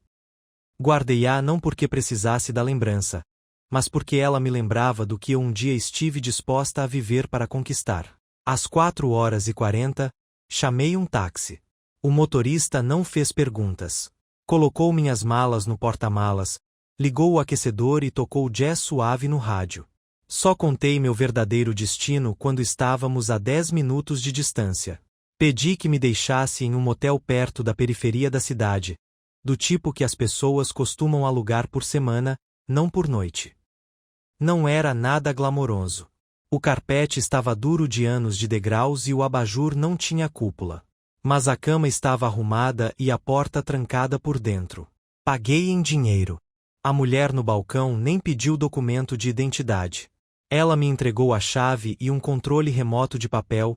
Guardei-a não porque precisasse da lembrança, mas porque ela me lembrava do que eu um dia estive disposta a viver para conquistar. Às 4h40, chamei um táxi. O motorista não fez perguntas. Colocou minhas malas no porta-malas, ligou o aquecedor e tocou jazz suave no rádio. Só contei meu verdadeiro destino quando estávamos a 10 minutos de distância. Pedi que me deixasse em um motel perto da periferia da cidade, do tipo que as pessoas costumam alugar por semana, não por noite. Não era nada glamouroso. O carpete estava duro de anos de degraus e o abajur não tinha cúpula. Mas a cama estava arrumada e a porta trancada por dentro. Paguei em dinheiro. A mulher no balcão nem pediu documento de identidade. Ela me entregou a chave e um controle remoto de papel,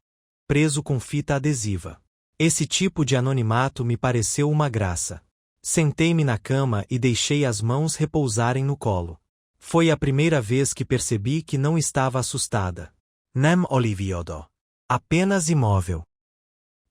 preso com fita adesiva. Esse tipo de anonimato me pareceu uma graça. Sentei-me na cama e deixei as mãos repousarem no colo. Foi a primeira vez que percebi que não estava assustada. Nem oliviodo. Apenas imóvel.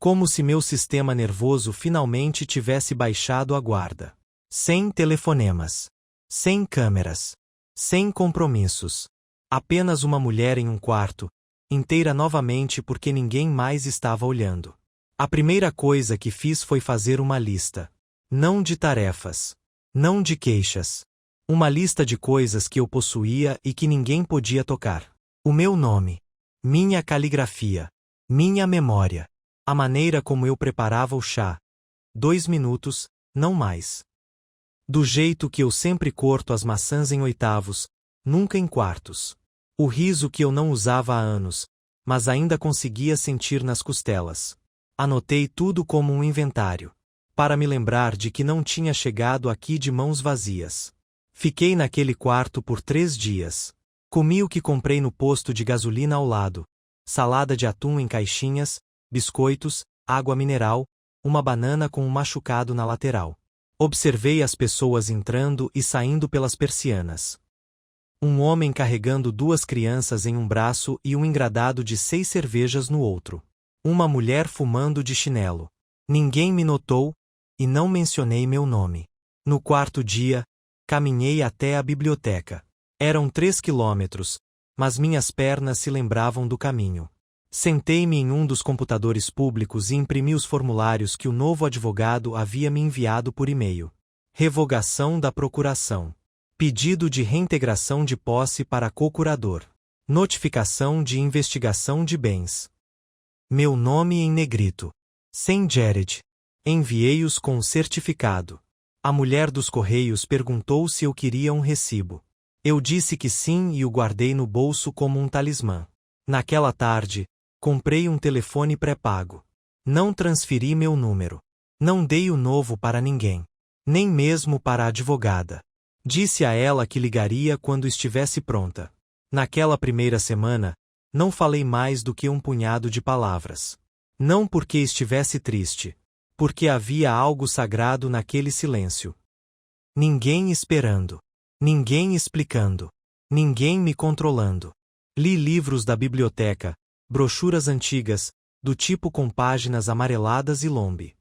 Como se meu sistema nervoso finalmente tivesse baixado a guarda. Sem telefonemas. Sem câmeras. Sem compromissos. Apenas uma mulher em um quarto, inteira novamente porque ninguém mais estava olhando. A primeira coisa que fiz foi fazer uma lista. Não de tarefas. Não de queixas. Uma lista de coisas que eu possuía e que ninguém podia tocar. O meu nome. Minha caligrafia. Minha memória. A maneira como eu preparava o chá. 2 minutos, não mais. Do jeito que eu sempre corto as maçãs em oitavos, nunca em quartos. O riso que eu não usava há anos, mas ainda conseguia sentir nas costelas. Anotei tudo como um inventário, para me lembrar de que não tinha chegado aqui de mãos vazias. Fiquei naquele quarto por 3 dias. Comi o que comprei no posto de gasolina ao lado: salada de atum em caixinhas, biscoitos, água mineral, uma banana com um machucado na lateral. Observei as pessoas entrando e saindo pelas persianas. Um homem carregando 2 crianças em um braço e um engradado de 6 cervejas no outro. Uma mulher fumando de chinelo. Ninguém me notou, e não mencionei meu nome. No 4º dia, caminhei até a biblioteca. Eram 3 quilômetros, mas minhas pernas se lembravam do caminho. Sentei-me em um dos computadores públicos e imprimi os formulários que o novo advogado havia me enviado por e-mail. Revogação da procuração. Pedido de reintegração de posse para co-curador. Notificação de investigação de bens. Meu nome em negrito. Sem Jared. Enviei-os com o certificado. A mulher dos correios perguntou se eu queria um recibo. Eu disse que sim e o guardei no bolso como um talismã. Naquela tarde, comprei um telefone pré-pago. Não transferi meu número. Não dei o novo para ninguém. Nem mesmo para a advogada. Disse a ela que ligaria quando estivesse pronta. Naquela primeira semana, não falei mais do que um punhado de palavras. Não porque estivesse triste. Porque havia algo sagrado naquele silêncio. Ninguém esperando. Ninguém explicando. Ninguém me controlando. Li livros da biblioteca, brochuras antigas, do tipo com páginas amareladas e lombe.